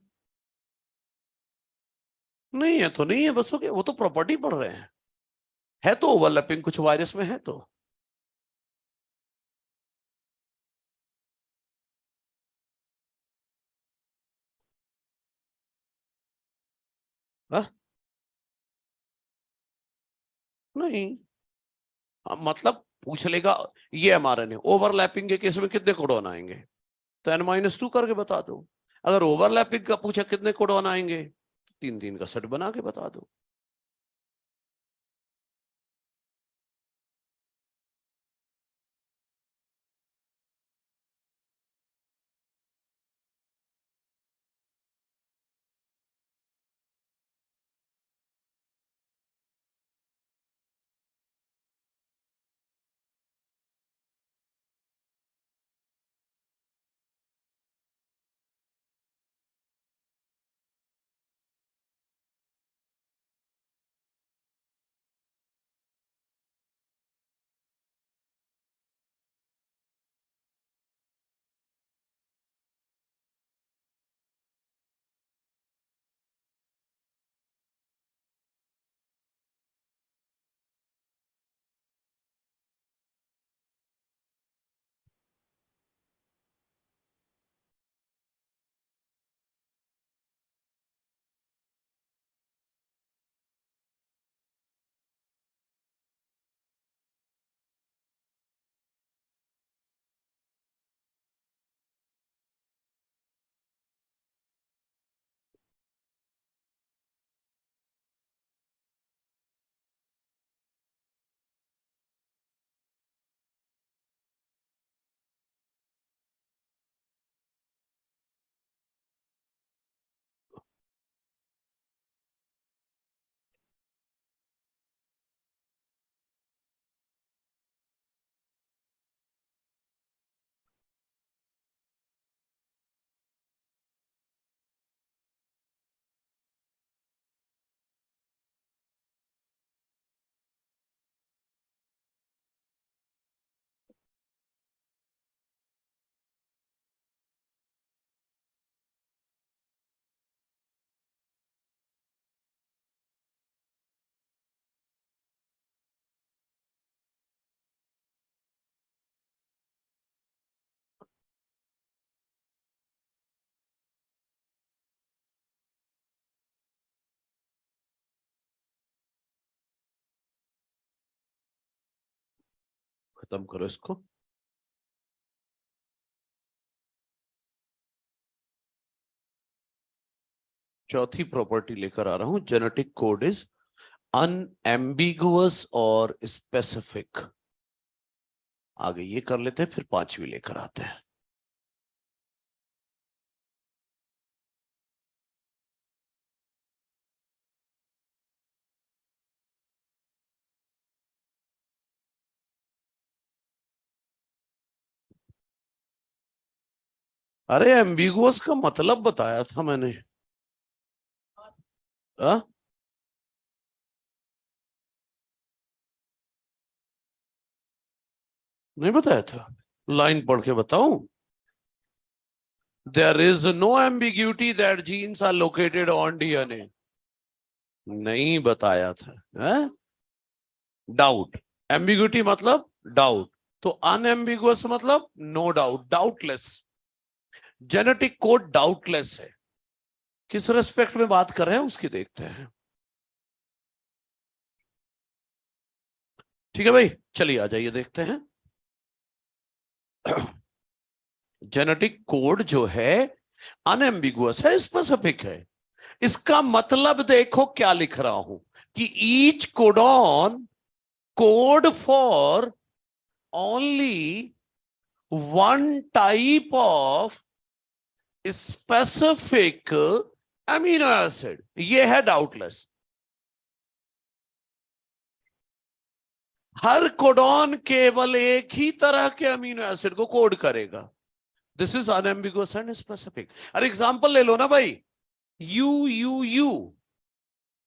नहीं है तो नहीं है, बस हो गया। वो तो प्रॉपर्टी पढ़ रहे हैं, है तो ओवरलैपिंग कुछ वायरस में है तो। हा? नहीं, मतलब पूछ लेगा ये एमआरएनए ओवरलैपिंग के केस में कितने कोडॉन आएंगे, तो n-2 करके बता दो। अगर ओवरलैपिंग का पूछा कितने कोडॉन आएंगे, तो तीन तीन का सेट बना के बता दो। खत्म करो इसको। चौथी प्रॉपर्टी लेकर आ रहा हूं, जेनेटिक कोड इज अनएम्बिगुअस और स्पेसिफिक। आगे ये कर लेते हैं, फिर पांचवी लेकर आते हैं। अरे एम्बिगुअस का मतलब बताया था मैंने। आ? नहीं बताया था? लाइन पढ़ के बताऊं? There is no ambiguity that genes are located on DNA. नहीं बताया था? डाउट। एम्बिग्यूटी मतलब डाउट, तो अनएम्बिगुअस मतलब no doubt, doubtless. Genetic code doubtless है। किस रेस्पेक्ट में बात कर रहे हैं उसकी देखते हैं। ठीक है भाई, चलिए आ जाइए देखते हैं। जेनेटिक कोड जो है अनएम्बिगुअस है, स्पेसिफिक है। इसका मतलब देखो क्या लिख रहा हूं कि each codon code for only one type of specific amino acid. ये है डाउटलेस। हर कोडॉन केवल एक ही तरह के अमीनो एसिड को कोड करेगा। This is unambiguous and specific. अरे एग्जांपल ले लो ना भाई, U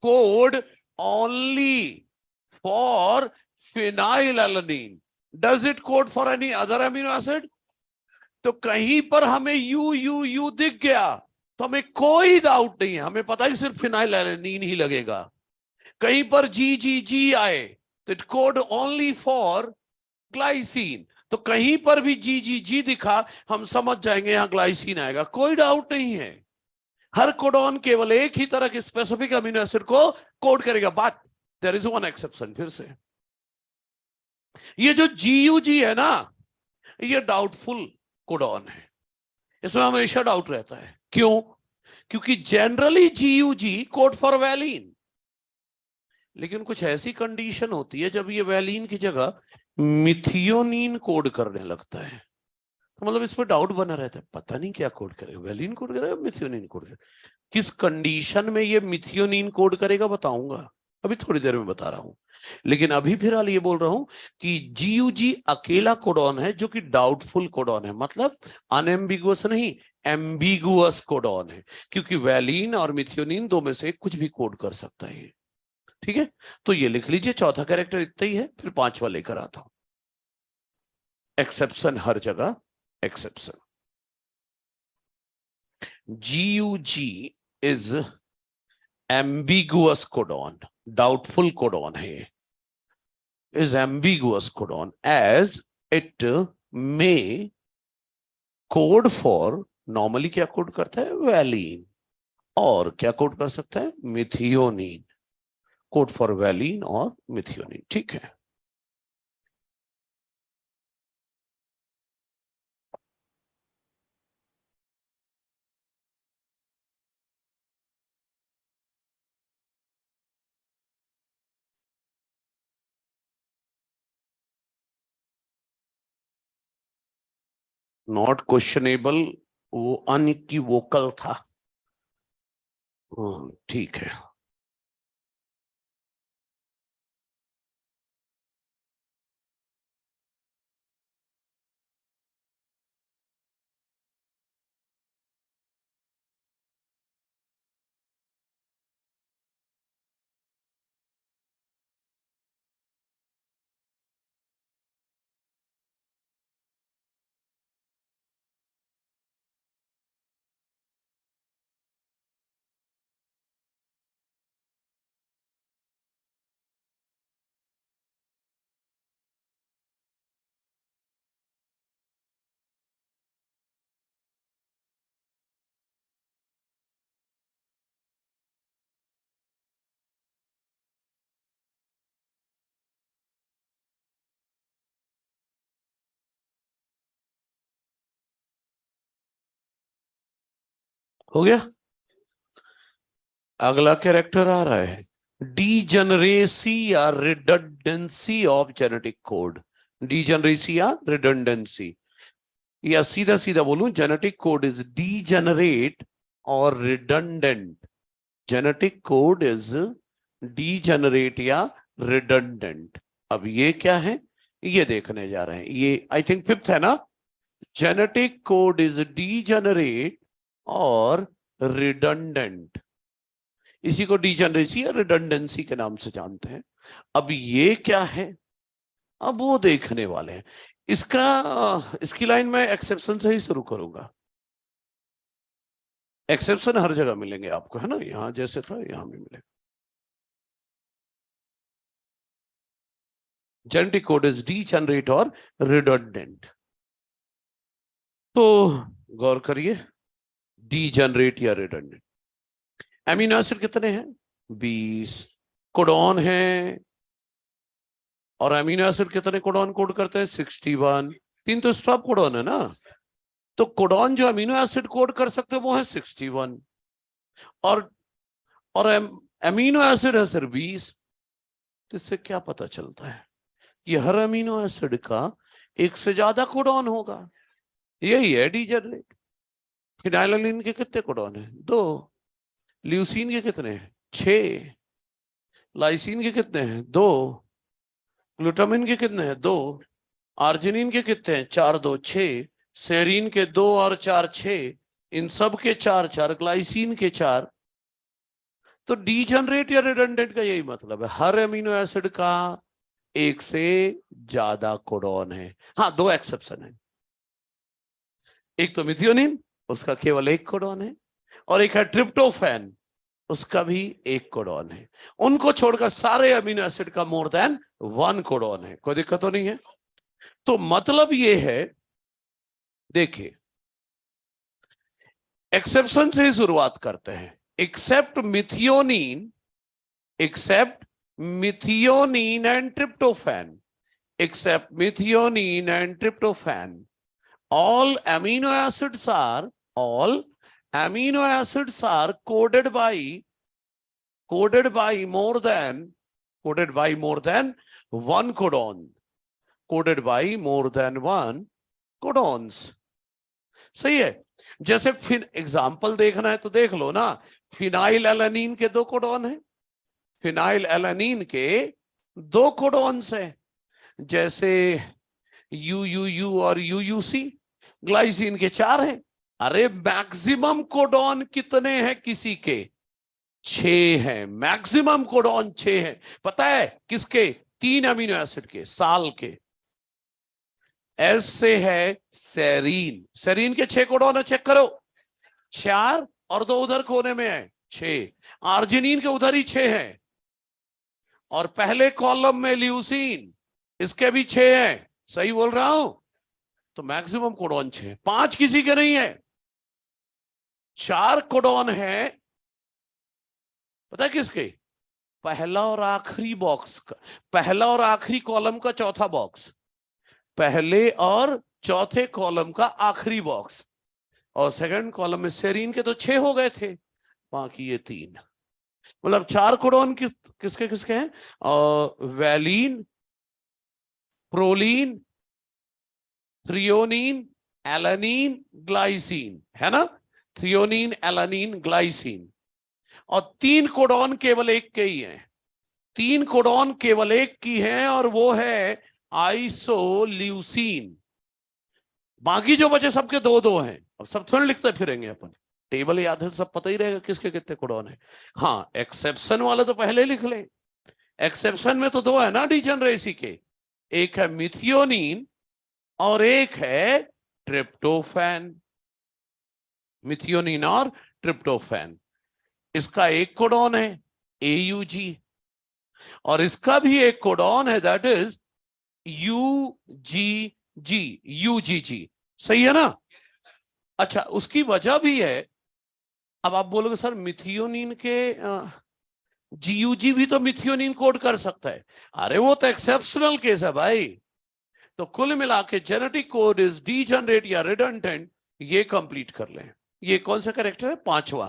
code only for phenylalanine. Does it code for any other amino acid? तो कहीं पर हमें यू दिख गया तो हमें कोई डाउट नहीं है, हमें पता है कि सिर्फ फिनाइलएलनिन ही लगेगा। कहीं पर जी आए तो it code only for glycine. तो कहीं पर भी जी दिखा हम समझ जाएंगे यहां ग्लाइसिन आएगा, कोई डाउट नहीं है। हर कोडॉन केवल एक ही तरह के स्पेसिफिक अमीनो एसिड को कोड करेगा। But there is one exception. फिर से ये जो जी है ना, ये डाउटफुल कोडॉन है। इसमें हमेशा डाउट रहता है। क्यों? क्योंकि generally G code for valine, लेकिन कुछ ऐसी कंडीशन होती है जब ये वैलिन की जगह मिथियोनिन कोड करने लगता है। तो मतलब इस पर डाउट बना रहता है, पता नहीं क्या कोड करेगा, वैलिन कोड करेगा मिथियोनिन कोड करेगा। किस कंडीशन में ये मिथियोनिन कोड करेगा बताऊंगा, अभी थोड़ी देर में बता रहा हूं। लेकिन अभी फिलहाल ये बोल रहा हूं कि जी अकेला कोडॉन है जो कि डाउटफुल कोडॉन है, मतलब अनएम्बिगुअस नहीं, एम्बिगुअस कोडॉन है। क्योंकि वैलिन और मिथियोनिन दो में से कुछ भी कोड कर सकता है। ठीक है, तो ये लिख लीजिए, चौथा कैरेक्टर इतना ही है, फिर पांचवा लेकर आता हूं। एक्सेप्शन, हर जगह exception. G is ambiguous codon, doubtful codon है। Is ambiguous codon as it may code for, normally क्या कोड करता है, वैलिन, और क्या कोड कर सकता है, मिथियोनिन। कोड फॉर वैलिन और मिथियोनिन। ठीक है। नॉट क्वेश्चनेबल, वो अनइक्विवोकल था। ठीक है। हो गया। अगला कैरेक्टर आ रहा है डीजनरेसी या redundancy of genetic code. Degeneracy या रिडंडेंसी, या सीधा सीधा बोलूं, जेनेटिक कोड इज डीजनरेट और redundant. Genetic code is degenerate या रिडंडेंट। अब ये क्या है, ये देखने जा रहे हैं। ये आई थिंक फिफ्थ है ना। जेनेटिक कोड इज डीजनरेट और रिडंडेंट, इसी को डीजनरेसी या रिडंडेंसी के नाम से जानते हैं। अब ये क्या है, अब वो देखने वाले हैं। इसकी लाइन में एक्सेप्शन से ही शुरू करूंगा। एक्सेप्शन हर जगह मिलेंगे आपको, है ना, यहां जैसे था यहां भी मिलेगा। जेनेटिक कोड इज डीजनरेट और रिडंडेंट। तो गौर करिए, डीजनरेट या रिडंडेंट। एमिनो एसिड कितने हैं, 20 कोडॉन है, और अमीनो एसिड कितने कोडॉन कोड करते हैं, 61। 3 तो स्टॉप कोडॉन है ना, तो कोडॉन जो अमीनो एसिड कोड कर सकते हैं वो है 61, और अमीनो एसिड है सिर्फ 20। तो इससे क्या पता चलता है कि हर अमीनो एसिड का एक से ज्यादा कोडॉन होगा। यही है डीजनरेट। फिनाइललाइन के कितने कोडॉन है, 2। ल्यूसीन के कितने हैं, 6। लाइसीन के कितने हैं, 2। ग्लूटामिन के कितने हैं, 2। आर्जिनिन के कितने हैं, 4 2 6। सेरीन के 2 और 4 6। इन सब के 4 4। ग्लाइसिन के 4। तो डीजनरेट या रिडंडेंट का यही मतलब है, हर अमीनो एसिड का एक से ज्यादा कोडॉन है। हाँ, 2 एक्सेप्शन है। एक तो मिथियोनिन, उसका केवल 1 कोडॉन है, और एक है ट्रिप्टोफैन, उसका भी 1 कोडॉन है। उनको छोड़कर सारे अमीनो एसिड का मोर देन 1 कोडॉन है। कोई दिक्कत तो नहीं है। तो मतलब ये है, देखिए एक्सेप्शन से ही शुरुआत करते हैं। Except methionine and tryptophan, except methionine and tryptophan, all amino acids are coded by more than one codon, coded by more than one codons। सही है। जैसे फिर एग्जाम्पल देखना है तो देख लो ना, फिनाइल एलानीन के 2 कोडॉन है, फिनाइल एलानीन के 2 कोडॉन्स है, जैसे UUU और UUC। ग्लाइसिन के 4 हैं। अरे मैक्सिमम कोडॉन कितने हैं किसी के, 6 हैं। मैक्सिमम कोडॉन 6 हैं। पता है किसके, 3 अमीनो एसिड के, साल के। एस से है सेरीन, सेरीन के 6 कोडॉन है, चेक करो, 4 और 2 उधर कोने में है, 6। आर्जिनिन के उधर ही 6 हैं, और पहले कॉलम में ल्यूसीन, इसके भी 6 हैं। सही बोल रहा हूं, तो मैक्सिमम कोडॉन 6। 5 किसी के नहीं है, 4 कोडॉन है। पता है किसके, पहला और आखिरी बॉक्स का, पहला और आखिरी कॉलम का चौथा बॉक्स, पहले और चौथे कॉलम का आखिरी बॉक्स। और सेकंड कॉलम में सेरीन के तो 6 हो गए थे, बाकी ये 3। मतलब 4 कोडॉन किसके किसके हैं, valine, proline, threonine, alanine, glycine, है ना, थ्रियोनिन, एलानीन, ग्लाइसिन। और 3 कोडॉन केवल एक के ही हैं, 3 कोडॉन केवल एक की हैं, और वो है आइसोल्यूसिन। बाकी जो बचे सबके 2-2 हैं। अब सब थोड़ा लिखते फिरेंगे अपन, टेबल याद है, सब पता ही रहेगा किसके कितने कोडॉन है। हाँ, एक्सेप्शन वाले तो पहले लिख ले। एक्सेप्शन में तो 2 है ना डीजनरेसी के, एक है मिथियोनिन और एक है ट्रिप्टोफैन। मिथियोनिन और ट्रिप्टोफैन, इसका 1 कोडॉन है AUG, और इसका भी 1 कोडॉन है, दैट इज UGG। सही है ना। अच्छा, उसकी वजह भी है। अब आप बोलोगे सर मिथियोनिन के GUG भी तो मिथियोनिन कोड कर सकता है। अरे वो तो एक्सेप्शनल केस है भाई। तो कुल मिला के जेनेटिक कोड इज डीजनरेट या रिडंडेंट, ये कंप्लीट कर लें। ये कौन सा कैरेक्टर है? पांचवा।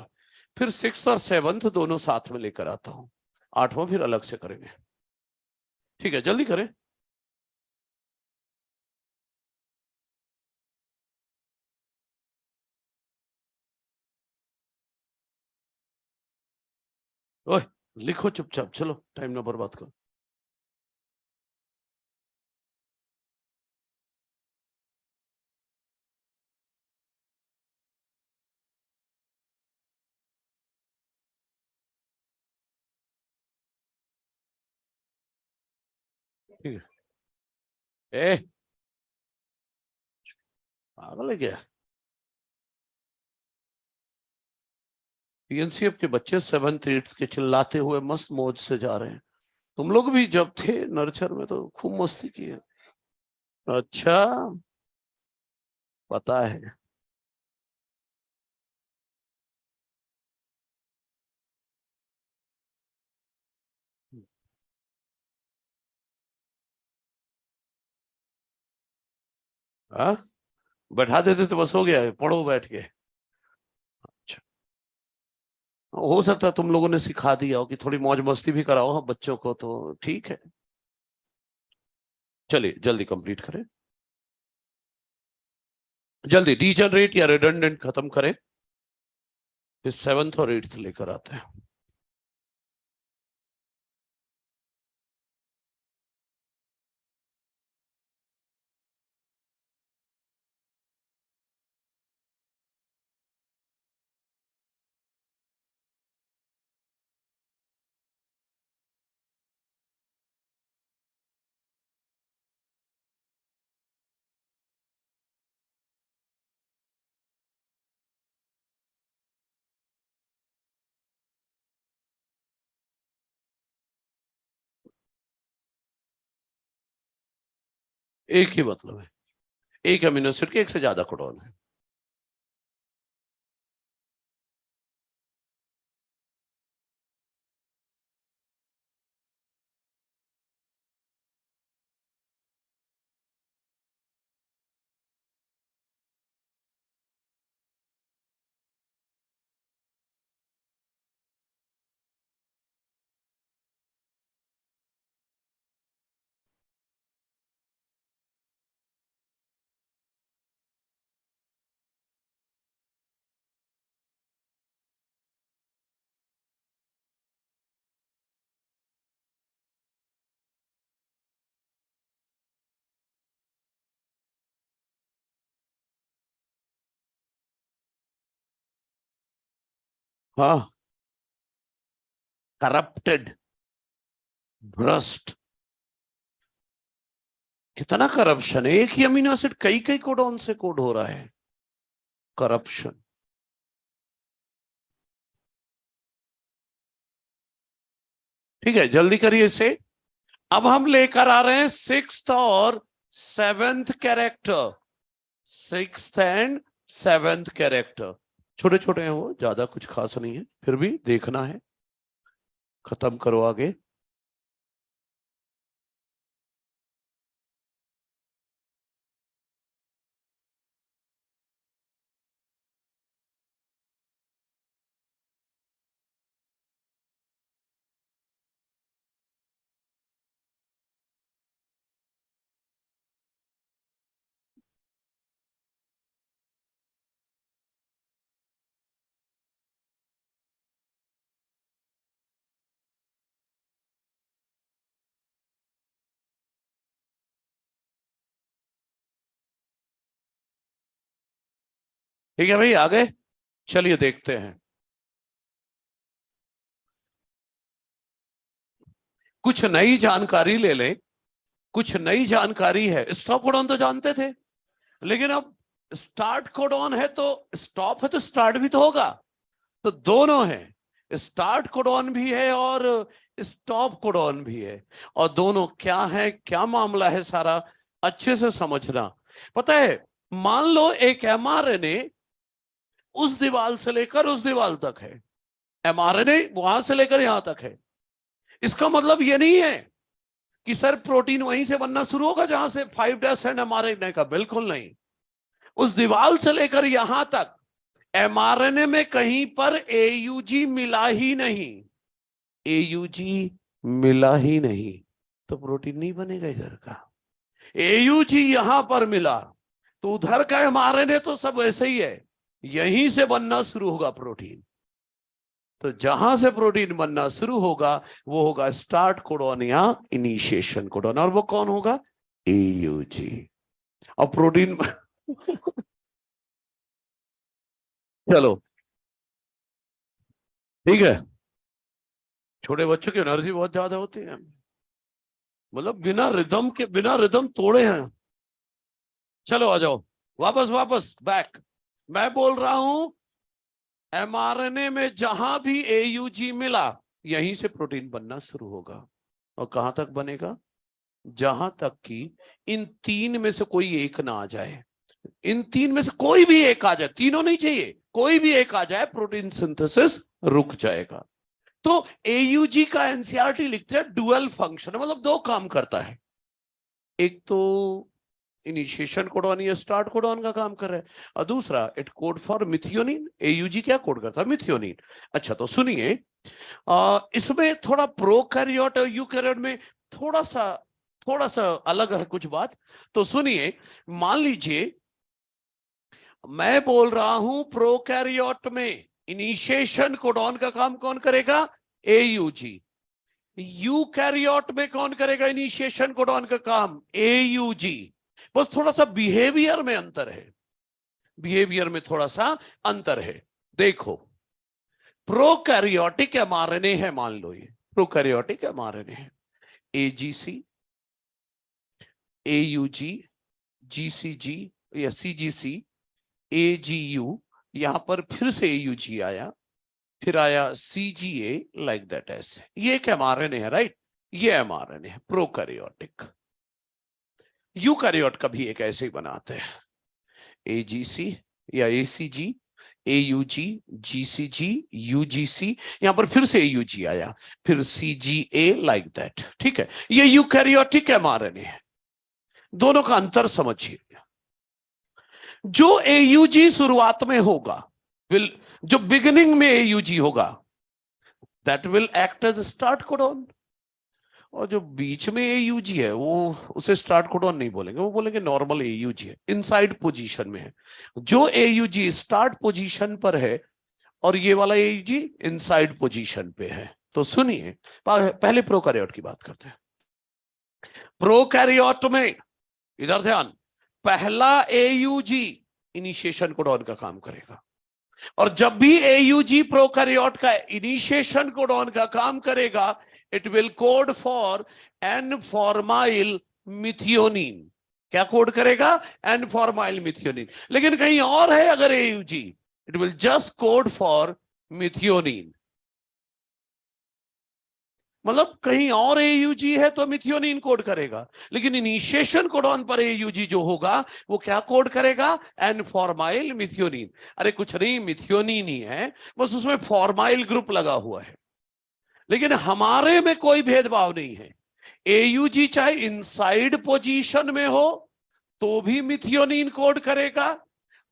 फिर सिक्स्थ और सेवंथ दोनों साथ में लेकर आता हूं, आठवां फिर अलग से करेंगे। ठीक है, जल्दी करें। ओए, लिखो चुपचाप, चलो टाइम ना बर्बाद करो। ठीक है। ए, पागल है क्या? पीएनसीएफ के बच्चे सेवंथ एट्थ के चिल्लाते हुए मस्त मौज से जा रहे हैं। तुम लोग भी जब थे नर्चर में तो खूब मस्ती की है। अच्छा, पता है। हाँ, बैठा देते तो बस हो गया, पढ़ो बैठ के। अच्छा, हो सकता है तुम लोगों ने सिखा दिया हो कि थोड़ी मौज मस्ती भी कराओ हाँ बच्चों को, तो ठीक है। चलिए जल्दी कंप्लीट करें, जल्दी डीजनरेट या रिडंडेंट खत्म करें, फिर सेवंथ और एट्थ लेकर आते हैं। एक ही मतलब है, एक अमीनो एसिड के एक से ज्यादा कोडॉन है। हाँ, करप्टेड, भ्रष्ट। कितना करप्शन है, एक ही अमीनो एसिड कई कई कोडॉन से कोड हो रहा है। करप्शन। ठीक है, जल्दी करिए इसे। अब हम लेकर आ रहे हैं सिक्स्थ और seventh character, sixth and seventh character. छोटे छोटे हैं वो, ज्यादा कुछ खास नहीं है, फिर भी देखना है। खत्म करो आगे। ठीक है भाई, आगे चलिए देखते हैं। कुछ नई जानकारी ले लें, कुछ नई जानकारी है। स्टॉप कोडॉन तो जानते थे, लेकिन अब स्टार्ट कोडॉन है तो स्टॉप है तो स्टार्ट भी तो होगा। तो दोनों है, स्टार्ट कोडॉन भी है और स्टॉप कोडॉन भी है। और दोनों क्या है, क्या मामला है सारा, अच्छे से समझना। पता है, मान लो एक एमआरएनए उस दीवार से लेकर उस दीवार तक है, एमआरएनए वहां से लेकर यहां तक है। इसका मतलब ये नहीं है कि सर प्रोटीन वहीं से बनना शुरू होगा जहां से 5' एंड एमआरएनए का, बिल्कुल नहीं। उस दीवार से लेकर यहां तक एमआरएनए में कहीं पर एयूजी मिला ही नहीं, एयूजी मिला ही नहीं, तो प्रोटीन नहीं बनेगा इधर का। एयूजी यहां पर मिला तो उधर का एमआरएनए तो सब वैसे ही है, यहीं से बनना शुरू होगा प्रोटीन। तो जहां से प्रोटीन बनना शुरू होगा वो होगा स्टार्ट कोडॉन या इनिशिएशन कोडॉन, और वो कौन होगा? एयूजी। और प्रोटीन चलो ठीक है, छोटे बच्चों की एनर्जी बहुत ज्यादा होती है, मतलब बिना रिदम के, बिना रिदम तोड़े हैं। चलो आ जाओ, वापस वापस बैक। मैं बोल रहा हूं एमआरएनए में जहां भी एयूजी मिला यहीं से प्रोटीन बनना शुरू होगा, और कहां तक बनेगा? जहां तक कि इन तीन में से कोई एक ना आ जाए, इन तीन में से कोई भी एक आ जाए, तीनों नहीं चाहिए, कोई भी एक आ जाए, प्रोटीन सिंथेसिस रुक जाएगा। तो एयूजी का एनसीईआरटी लिखते हैं डुअल फंक्शन, मतलब दो काम करता है, एक तो इनिशिएशन कोडॉन या स्टार्ट कोडॉन का काम कर रहा है, और दूसरा it code for methionine. AUG क्या कोड करता है? मिथियोनिन। अच्छा तो सुनिए, इसमें थोड़ा प्रोकैरियोट और यूकैरियोट में थोड़ा सा अलग है कुछ बात। तो सुनिए, मान लीजिए मैं बोल रहा हूं प्रोकैरियोट में इनिशिएशन कोडॉन का काम कौन करेगा? एयूजी। यूकैरियोट में कौन करेगा इनिशिएशन कोडॉन का काम? एयूजी। बस थोड़ा सा बिहेवियर में अंतर है, बिहेवियर में थोड़ा सा अंतर है। देखो, प्रोकैरियोटिक एमआरएनए है, मान लो ये प्रोकैरियोटिक एमआरएनए है, एजीसी, एयूजी, जीसीजी या सीजीसी, एजीयू, यहां पर फिर से एयूजी आया, फिर आया सीजीए, लाइक दैट ऐसे। ये एक एमआरएनए है, राइट? ये एमआरएनए है प्रोकैरियोटिक। यूकैरियोट का भी एक ऐसे ही बनाते हैं, एजीसी या एसीजी, एयूजी, जीसीजी, यूजीसी, यहां पर फिर से एयूजी आया, फिर सीजीए, लाइक दैट। ठीक है, ये यूकैरियोटिक एमआरएनए है। दोनों का अंतर समझिए। जो एयूजी शुरुआत में होगा, विल, जो बिगिनिंग में एयूजी होगा, that will act as start codon, और जो बीच में एयूजी है वो उसे स्टार्ट कोडॉन नहीं बोलेंगे, वो बोलेंगे नॉर्मल एयूजी है, इनसाइड पोजीशन में है। जो एयूजी स्टार्ट पोजीशन पर है और ये वाला एयूजी इनसाइड पोजीशन पे है। तो सुनिए, पहले प्रोकैरियोट की बात करते हैं। प्रोकैरियोट में, इधर ध्यान, पहला एयूजी इनिशिएशन कोडॉन का काम करेगा, और जब भी एयूजी प्रोकैरियोट का इनिशिएशन कोडॉन का काम करेगा, it will code for N formyl methionine. क्या कोड करेगा? N formyl methionine. लेकिन कहीं और है अगर AUG, it will just code for methionine. मतलब कहीं और एयूजी है तो मिथियोनिन कोड करेगा, लेकिन इनिशिएशन कोडॉन पर एयूजी जो होगा वो क्या कोड करेगा? N formyl methionine. अरे कुछ नहीं, मिथियोनिन ही है, बस उसमें फॉर्माइल ग्रुप लगा हुआ है। लेकिन हमारे में कोई भेदभाव नहीं है, एयूजी चाहे इनसाइड पोजीशन में हो तो भी मिथियोनिन कोड करेगा,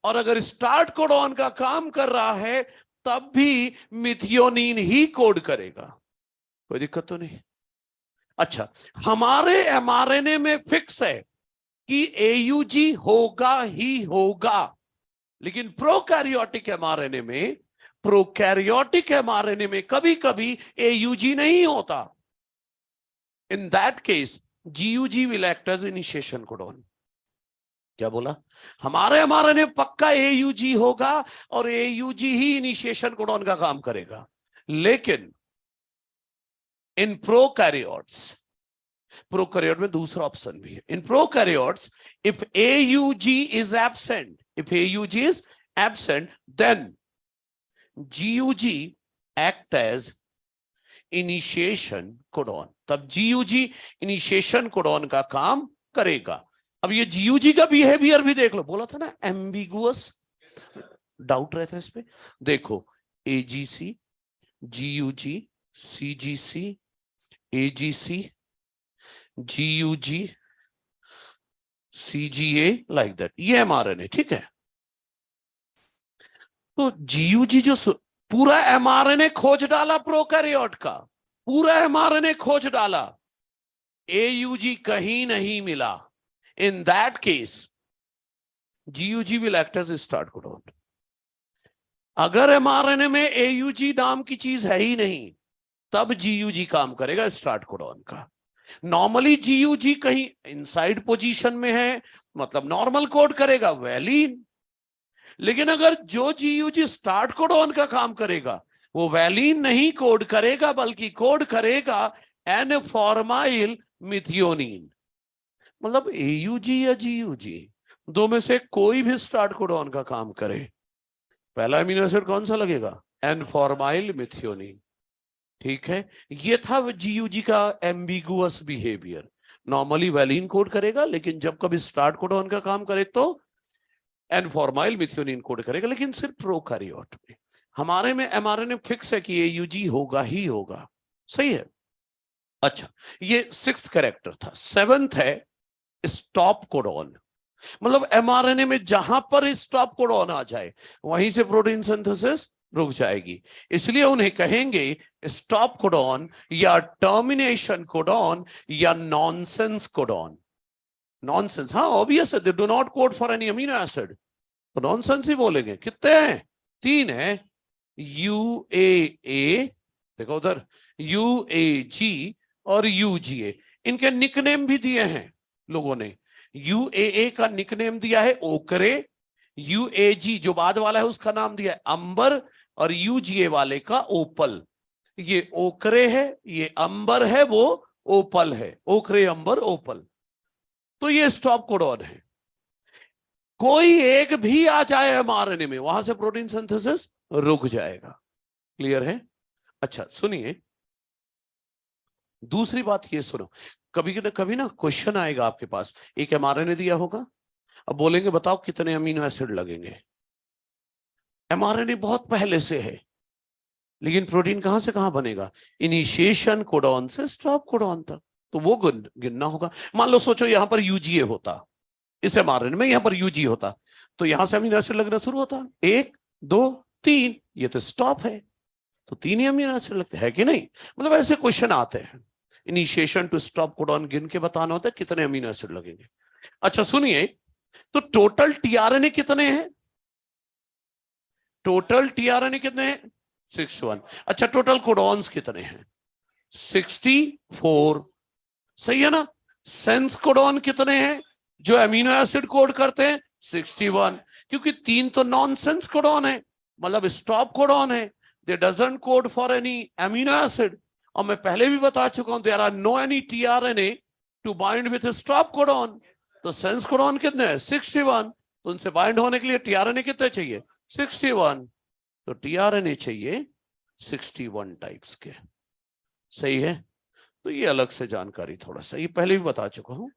और अगर स्टार्ट कोडॉन का काम कर रहा है तब भी मिथियोनिन ही कोड करेगा। कोई दिक्कत तो नहीं? अच्छा, हमारे एमआरएनए में फिक्स है कि एयूजी होगा ही होगा, लेकिन प्रोकैरियोटिक एमआरएनए में, प्रोकैरियोटिक एमआरएनए में कभी कभी एयूजी नहीं होता। In that case GUG will act as initiation codon. क्या बोला? हमारे एमआरएनए पक्का एयूजी होगा और एयूजी ही इनिशिएशन कोडॉन का काम करेगा। लेकिन इन प्रोकैरियोट्स, प्रोकैरियोट में दूसरा ऑप्शन भी है। In prokaryotes, if AUG is absent, if AUG is absent, then GUG act as initiation codon. तब जीयूजी इनिशिएशन कोडॉन का काम करेगा। अब ये जीयूजी का बिहेवियर भी देख लो, बोला था ना एम्बिगुअस, डाउट रहता है इस पे। देखो, AGC, GUG, CGC, AGC, GUG, CGA, like that, ये एमआरएनए। ठीक है, तो जीयूजी जो पूरा एमआरएनए खोज डाला प्रोकैरियोट का, पूरा एमआरएनए खोज डाला, एयूजी कहीं नहीं मिला, in that case GUG will act as start codon. अगर एमआरएनए में एयूजी नाम की चीज है ही नहीं, तब जीयूजी काम करेगा स्टार्ट कोडॉन का। नॉर्मली जीयूजी कहीं इनसाइड पोजीशन में है, मतलब नॉर्मल कोड करेगा वैलीन। लेकिन अगर जो जीयूजी स्टार्ट कोडॉन का काम करेगा, वो वैलीन नहीं कोड करेगा, बल्कि कोड करेगा एन फॉर्माइल मिथियोनिन। मतलब एयूजी या जीयूजी, दो में से कोई भी स्टार्ट कोडॉन का काम करे, पहला अमीनो एसिड कौन सा लगेगा? N formyl methionine. ठीक है, ये था जीयूजी का ambiguous behaviour. Normally valine code करेगा, लेकिन जब कभी स्टार्ट कोडॉन का काम करे तो एन फॉर्माइल मिथियोनिन कोड करेगा, लेकिन सिर्फ प्रोकैरियोट में। हमारे में एमआरएनए फिक्स है कि एयूजी होगा ही होगा। सही है। अच्छा, ये 6th कैरेक्टर था। 7th है स्टॉप कोडॉन। मतलब एमआरएनए में जहां पर स्टॉप कोडॉन आ जाए, वहीं से प्रोटीन सिंथेसिस रुक जाएगी। इसलिए उन्हें कहेंगे स्टॉप कोडॉन या टर्मिनेशन कोडॉन या नॉनसेंस कोडॉन। नॉनसेंस, हाँ ऑब्वियस है, दे do not code for any amino acid, तो नॉनसेंस ही बोलेंगे। कितने हैं? 3 है। UAA, देखो उधर, UAG और UGA। इनके निकनेम भी दिए हैं लोगों ने। UAA का निकनेम दिया है ओकरे, UAG जो बाद वाला है उसका नाम दिया है अंबर, और UGA वाले का ओपल। ये ओकरे है, ये अंबर है, वो ओपल है, ओकरे अंबर ओपल। तो ये स्टॉप कोडॉन है। कोई एक भी आ जाए एमआरएनए में, वहां से प्रोटीन सिंथेसिस रुक जाएगा। क्लियर है? अच्छा सुनिए, दूसरी बात ये सुनो। कभी ना क्वेश्चन आएगा आपके पास, एक एमआरएनए दिया होगा, अब बोलेंगे बताओ कितने अमीनो एसिड लगेंगे। एमआरएनए बहुत पहले से है, लेकिन प्रोटीन कहां से कहां बनेगा? इनिशिएशन कोडॉन से स्टॉप कोडॉन तक, तो वो गिनना होगा। मान लो सोचो यहां पर यूजीए होता, इस एमआरएनए में यहां पर यूजी होता, तो यहां से अमीनो एसिड लगना शुरू होता, 1 2 3, ये तो स्टॉप है, तो 3 ही अमीनो एसिड लगते हैं कि नहीं? मतलब ऐसे क्वेश्चन आते हैं, इनिशिएशन टू स्टॉप कोडॉन गिन के बताना होता है कितने अमीनो एसिड लगेंगे। अच्छा सुनिए, तो टोटल टीआरएनए कितने हैं? टोटल टीआरएनए कितने हैं? 61। अच्छा टोटल कोडॉन्स कितने हैं? 64। सही है ना? सेंस कोडॉन कितने हैं जो अमीनो एसिड कोड करते हैं? 61। क्योंकि 3 तो नॉन सेंस कोडॉन है, मतलब स्टॉप कोडॉन है, they doesn't code for any amino acid. और मैं पहले भी बता चुका हूं, there are no any tRNA to bind with stop codon. तो सेंस कोडॉन कितने हैं? 61। तो उनसे बाइंड होने के लिए टीआरएनए कितने चाहिए? 61। तो टीआरएनए चाहिए 61 टाइप्स के। सही है? तो ये अलग से जानकारी, थोड़ा सा ये पहले भी बता चुका हूं।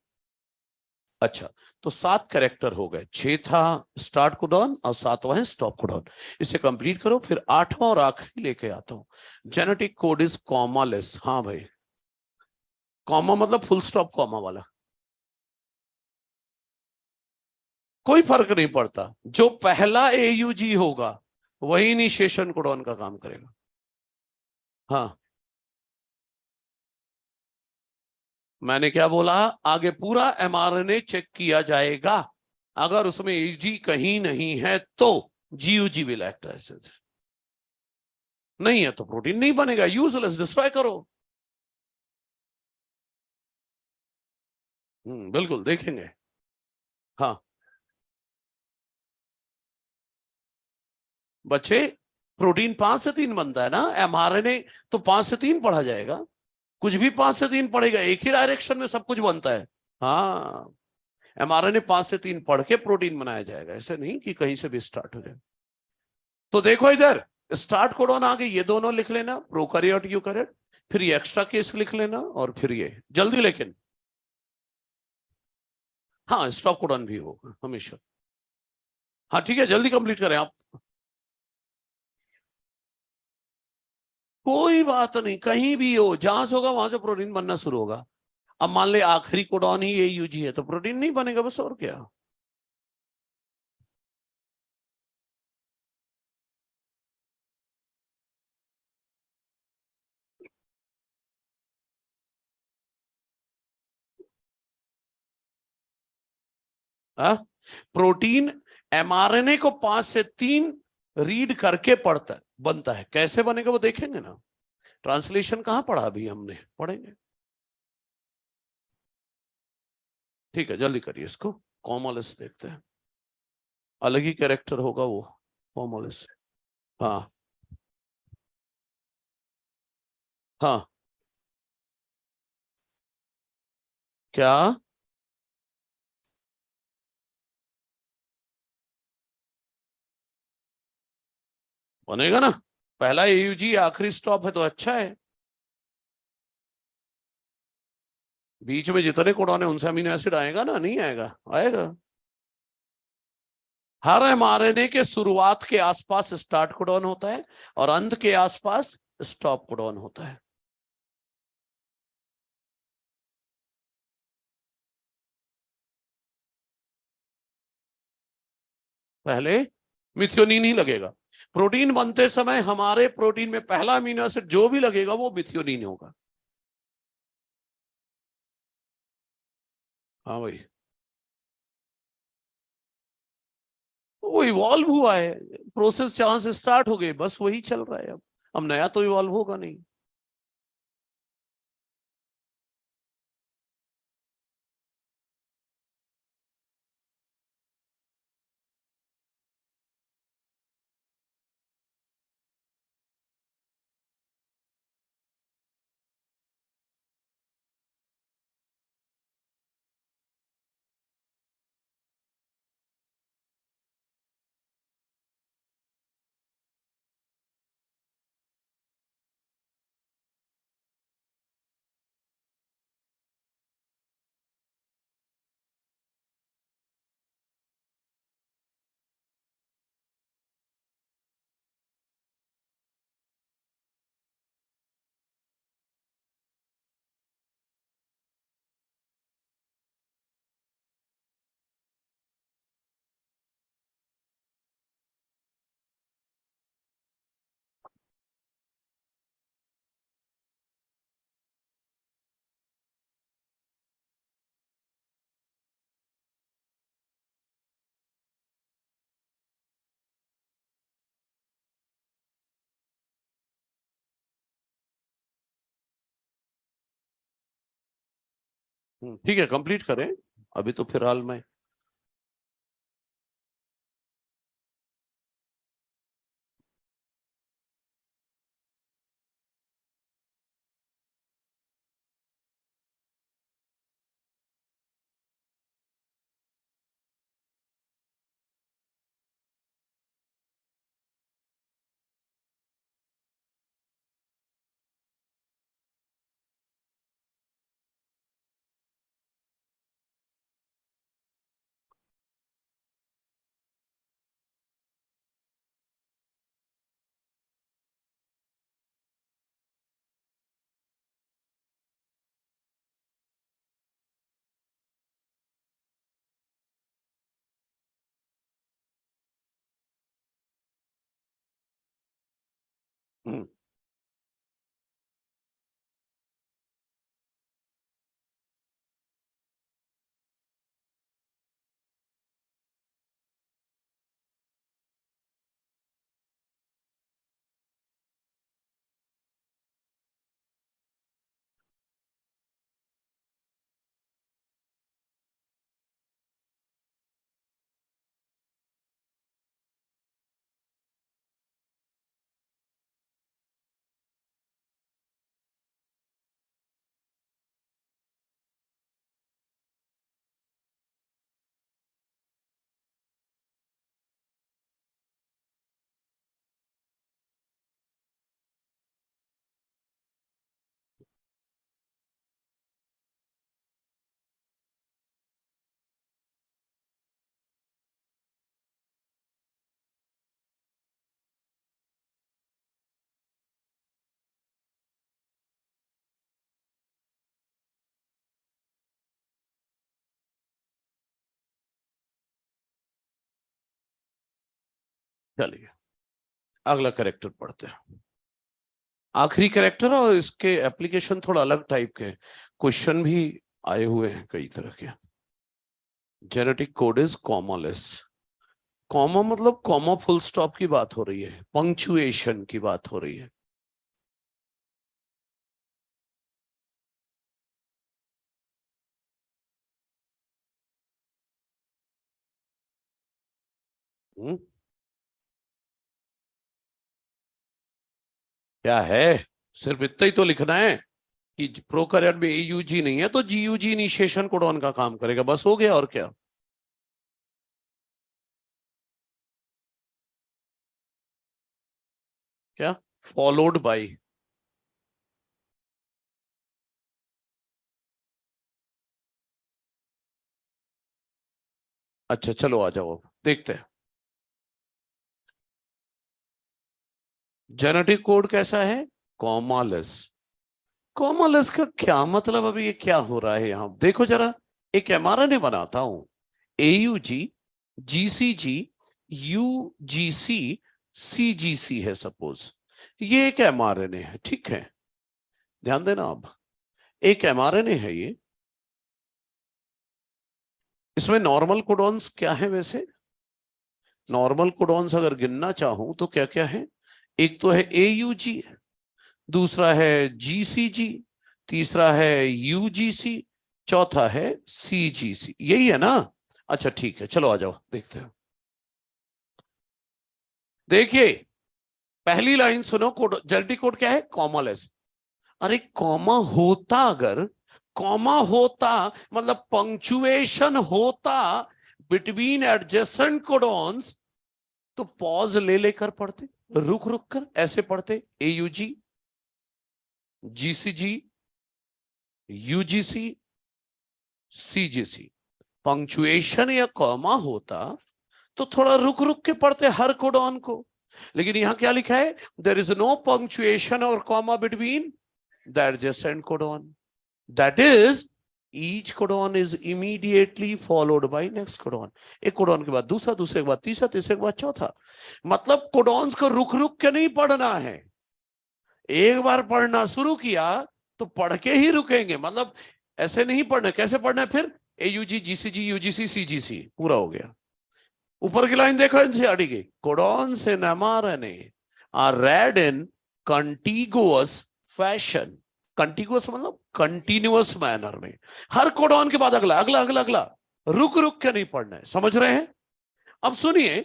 अच्छा, तो 7 कैरेक्टर हो गए। 6 था स्टार्ट कोडॉन और 7वां है स्टॉप कोडॉन। इसे कंप्लीट करो, फिर 8वां और आखिरी लेके आता हूं। Genetic code is commaless. हाँ भाई, कॉमा मतलब फुल स्टॉप कॉमा वाला, कोई फर्क नहीं पड़ता। जो पहला एयूजी होगा वही इनिशिएशन कोडॉन का काम करेगा। हाँ, मैंने क्या बोला? आगे पूरा एमआरएनए चेक किया जाएगा, अगर उसमें एजी कहीं नहीं है तो जीयूजी विल एक्ट एज, नहीं है तो प्रोटीन नहीं बनेगा, यूजलेस, डिस्ट्रॉय करो। बिल्कुल देखेंगे। हाँ बच्चे, प्रोटीन 5 से 3 बनता है ना, एमआरएनए तो 5 से 3 पढ़ा जाएगा, कुछ भी 5 से 3 पढ़ेगा, एक ही डायरेक्शन में सब कुछ बनता है। हाँ, एमआरएनए 5 से 3 पढ़ के प्रोटीन बनाया जाएगा, ऐसे नहीं कि कहीं से भी स्टार्ट हो जाए। तो देखो इधर, स्टार्ट कोडॉन आ गई, ये दोनों लिख लेना, प्रोकैरियोट यूकैरियोट, फिर ये एक्स्ट्रा केस लिख लेना, और फिर ये जल्दी, लेकिन हाँ स्टॉप कोडॉन भी होगा हमेशा। हाँ ठीक है, जल्दी कंप्लीट करें आप। कोई बात नहीं, कहीं भी हो, जहां से होगा वहां से प्रोटीन बनना शुरू होगा। अब मान ले आखिरी कोडॉन ही ये यूजी है, तो प्रोटीन नहीं बनेगा, बस और क्या। हाँ, प्रोटीन mRNA को 5 से 3 रीड करके पढ़ता है, बनता है। कैसे बनेगा वो देखेंगे ना। ट्रांसलेशन कहां पढ़ा अभी हमने, पढ़ेंगे। ठीक है, जल्दी करिए इसको। कॉमोलिस देखते हैं, अलग ही कैरेक्टर होगा वो कॉमोलिस। हाँ हाँ। क्या बनेगा ना, पहला एयूजी आखिरी स्टॉप है तो अच्छा है। बीच में जितने कोडॉन है उनसे अमीनो एसिड आएगा ना, नहीं आएगा? आएगा। हर एमआरएनए के शुरुआत के आसपास स्टार्ट कोडॉन होता है और अंत के आसपास स्टॉप कोडॉन होता है। पहले मिथियोनिन ही लगेगा। प्रोटीन बनते समय हमारे प्रोटीन में पहला अमीनो एसिड जो भी लगेगा वो मिथियोनिन होगा। हाँ भाई, वो इवॉल्व हुआ है, प्रोसेस जहां से स्टार्ट हो गई बस वही चल रहा है। अब नया तो इवॉल्व होगा नहीं। ठीक है, कंप्लीट करें अभी तो फिलहाल में। हम्म, चलिए अगला कैरेक्टर पढ़ते हैं। आखिरी कैरेक्टर, और इसके एप्लीकेशन थोड़ा अलग टाइप के, क्वेश्चन भी आए हुए हैं कई तरह के। Genetic code is commaless. Comma मतलब कॉमा फुल स्टॉप की बात हो रही है, पंक्चुएशन की बात हो रही है। हम्म, क्या है? सिर्फ इतना ही तो लिखना है कि प्रोकैरियोट में एयूजी नहीं है तो जीयूजी इनिशिएशन कोडॉन का काम करेगा, बस हो गया। और क्या? क्या फॉलोड बाय? अच्छा चलो आ जाओ, अब देखते हैं जेनेटिक कोड कैसा है। कॉमालेस। कॉमालेस का क्या मतलब? अभी ये क्या हो रहा है यहां देखो जरा। एक एमआरएनए बनाता हूं, एयूजी, जीसीजी, यूजीसी, सीजीसी है सपोज। ये एक एमआरएनए है, ठीक है। ध्यान देना, अब एक एमआरएनए है ये। इसमें नॉर्मल कोडॉन्स क्या है वैसे? नॉर्मल कोडॉन्स अगर गिनना चाहूं तो क्या क्या है? एक तो है एयूजी, दूसरा है जीसीजी, तीसरा है यूजीसी, चौथा है सीजीसी। यही है ना? अच्छा ठीक है, चलो आ जाओ देखते हैं। देखिए, पहली लाइन सुनो, कोड जेनेटिक कोड क्या है? कॉमालेस। अरे कॉमा होता, अगर कॉमा होता मतलब पंक्चुएशन होता बिटवीन एडजेसेंट कोडॉन्स, तो पॉज ले लेकर पढ़ते, रुक रुक कर ऐसे पढ़ते, AUG, GCG, UGC, CGC. Punctuation या कॉमा होता तो थोड़ा रुक रुक के पढ़ते हर कोडॉन को। लेकिन यहां क्या लिखा है? देयर इज नो पंक्चुएशन और comma between the adjacent codon, that is each codon is immediately followed by next codon. एक कोडॉन के बाद दूसरा, दूसरे के बाद तीसरा, तीसरे के बाद चौथा। मतलब कोडॉन्स को रुक रुक के नहीं पढ़ना है, एक बार पढ़ना शुरू किया तो पढ़ के ही रुकेंगे। मतलब ऐसे नहीं पढ़ना, कैसे पढ़ना है फिर? एयूजी, जीसीजी, यूजीसी, सीजीसी, पूरा हो गया। ऊपर की लाइन देखो एनसीईआरटी की, codons in mRNA are read in contiguous fashion. Contiguous मतलब कंटिन्यूअस मैनर में, हर कोडॉन के बाद अगला अगला अगला अगला, रुक रुक के नहीं पढ़ना है। समझ रहे हैं? अब सुनिए,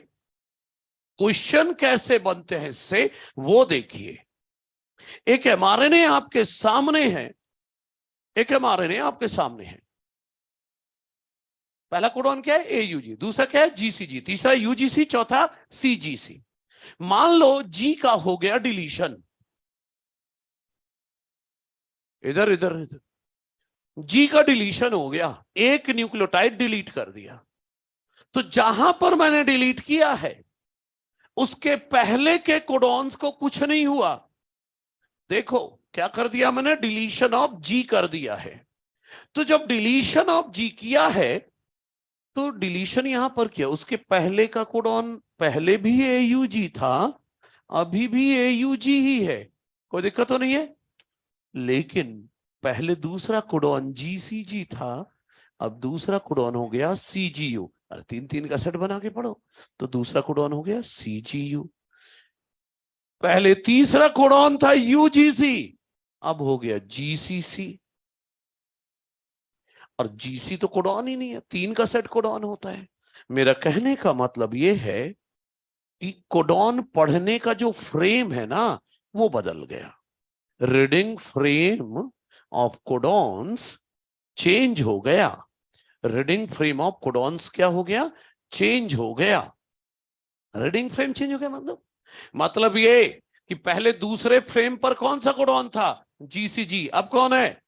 क्वेश्चन कैसे बनते हैं इससे वो देखिए। एक एमआरएनए आपके सामने है, एक एमआरएनए आपके सामने है। पहला कोडॉन क्या है? एयूजी, दूसरा क्या है? जीसीजी, तीसरा यूजीसी, चौथा सीजीसी। मान लो जी का हो गया डिलीशन, इधर इधर इधर, जी का डिलीशन हो गया, एक न्यूक्लियोटाइड डिलीट कर दिया। तो जहां पर मैंने डिलीट किया है उसके पहले के कोडॉन्स को कुछ नहीं हुआ। देखो क्या कर दिया मैंने? डिलीशन ऑफ जी कर दिया है। तो जब डिलीशन ऑफ जी किया है तो डिलीशन यहां पर किया, उसके पहले का कोडॉन पहले भी एयूजी था, अभी भी एयूजी ही है, कोई दिक्कत तो नहीं है। लेकिन पहले दूसरा कोडॉन जीसीजी था, अब दूसरा कोडॉन हो गया सीजीयू। अरे तीन तीन का सेट बना के पढ़ो, तो दूसरा कोडॉन हो गया सीजीयू। पहले तीसरा कोडॉन था यूजीसी, अब हो गया जीसीसी। और जीसी तो कोडॉन ही नहीं है, तीन का सेट कोडॉन होता है। मेरा कहने का मतलब यह है कि कोडॉन पढ़ने का जो फ्रेम है ना वो बदल गया। Reading frame of codons change हो गया। रीडिंग फ्रेम ऑफ कोडॉन्स क्या हो गया? चेंज हो गया। रीडिंग फ्रेम चेंज हो गया मतलब ये कि पहले दूसरे फ्रेम पर कौन सा कोडॉन था? जीसीजी, अब कौन है?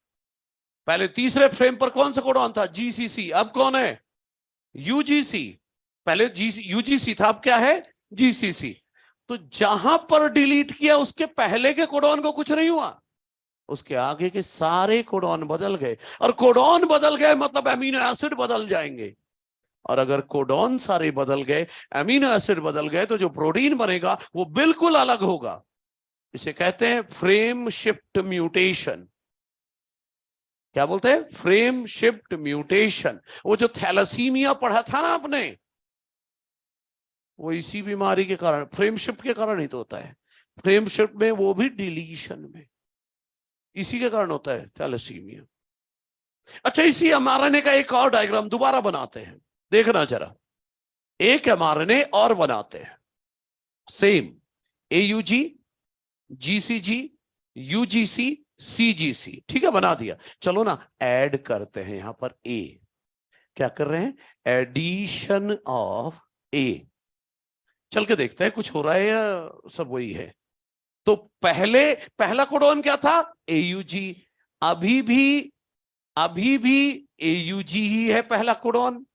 पहले तीसरे फ्रेम पर कौन सा कोडॉन था? जीसीसी, अब कौन है? यूजीसी। पहले यूजीसी था, अब क्या है? जीसीसी। तो जहां पर डिलीट किया उसके पहले के कोडॉन को कुछ नहीं हुआ, उसके आगे के सारे कोडॉन बदल गए। और कोडॉन बदल गए मतलब अमीनो एसिड बदल जाएंगे। और अगर कोडॉन सारे बदल गए, अमीनो एसिड बदल गए, तो जो प्रोटीन बनेगा वो बिल्कुल अलग होगा। इसे कहते हैं फ्रेम शिफ्ट म्यूटेशन। क्या बोलते हैं? Frame shift mutation. वो जो थैलासीमिया पढ़ा था ना आपने, वो इसी बीमारी के कारण, फ्रेम शिफ्ट के कारण ही तो होता है। फ्रेम शिफ्ट में वो भी डिलीशन में, इसी के कारण होता है थैलेसीमिया। अच्छा, इसी एमआरएनए का एक और डायग्राम दोबारा बनाते हैं, देखना जरा। एक एमआरएनए और बनाते हैं, same AUG, GCG, UGC, CGC. ठीक है, बना दिया। चलो ना ऐड करते हैं यहां पर ए। क्या कर रहे हैं? एडिशन ऑफ ए। चल के देखते हैं कुछ हो रहा है या सब वही है। तो पहला कोडॉन क्या था? एयूजी। अभी भी एयूजी ही है पहला कोडॉन,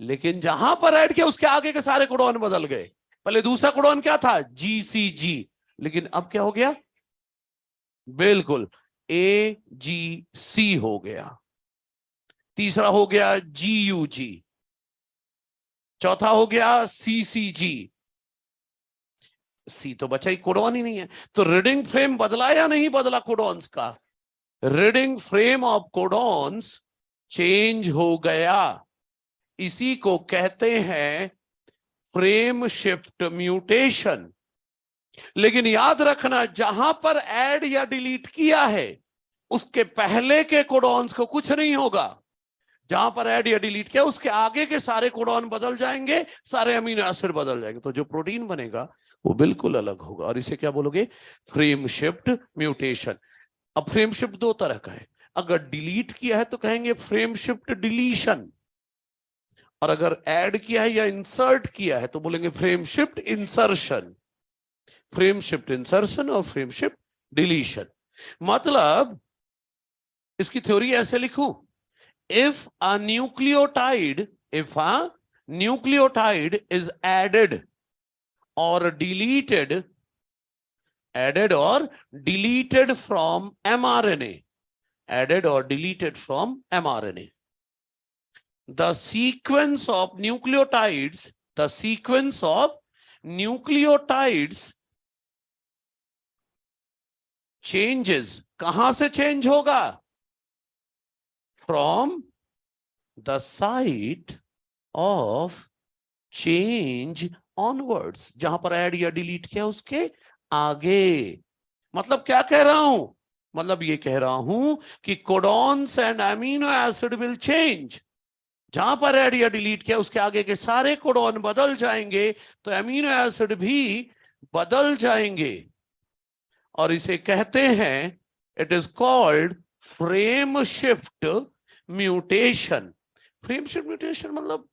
लेकिन जहां पर ऐड किया उसके आगे के सारे कोडॉन बदल गए। पहले दूसरा कोडॉन क्या था? जीसीजी, लेकिन अब क्या हो गया? बिल्कुल ए जी सी हो गया। तीसरा हो गया जीयूजी, चौथा हो गया सीसीजी। सी तो बचा ही, कोडॉन ही नहीं है। तो रीडिंग फ्रेम बदला या नहीं बदला कोडॉन्स का? Reading frame of codons change हो गया। इसी को कहते हैं फ्रेम शिफ्ट म्यूटेशन। लेकिन याद रखना, जहां पर ऐड या डिलीट किया है उसके पहले के कोडॉन्स को कुछ नहीं होगा। जहां पर ऐड या डिलीट किया उसके आगे के सारे कोडॉन बदल जाएंगे, सारे अमीनो एसिड बदल जाएंगे, तो जो प्रोटीन बनेगा वो बिल्कुल अलग होगा। और इसे क्या बोलोगे? Frame shift mutation. अब फ्रेम शिफ्ट दो तरह का है। अगर डिलीट किया है तो कहेंगे फ्रेम शिफ्ट डिलीशन, और अगर ऐड किया है या इंसर्ट किया है तो बोलेंगे frame shift insertion. Frame shift insertion और फ्रेम शिफ्ट डिलीशन। मतलब इसकी थ्योरी ऐसे लिखूं, if a nucleotide is added or deleted from mRNA, the sequence of nucleotides changes. कहां से चेंज होगा? From the site of change onwards, जहां पर ऐड या डिलीट किया उसके आगे। मतलब क्या कह रहा हूं? मतलब ये कह रहा हूं कि codons and amino acid will change. जहां पर ऐड या डिलीट किया उसके आगे के सारे कोडॉन बदल जाएंगे, तो अमीनो एसिड भी बदल जाएंगे। और इसे कहते हैं, it is called frame shift mutation. Frame shift mutation मतलब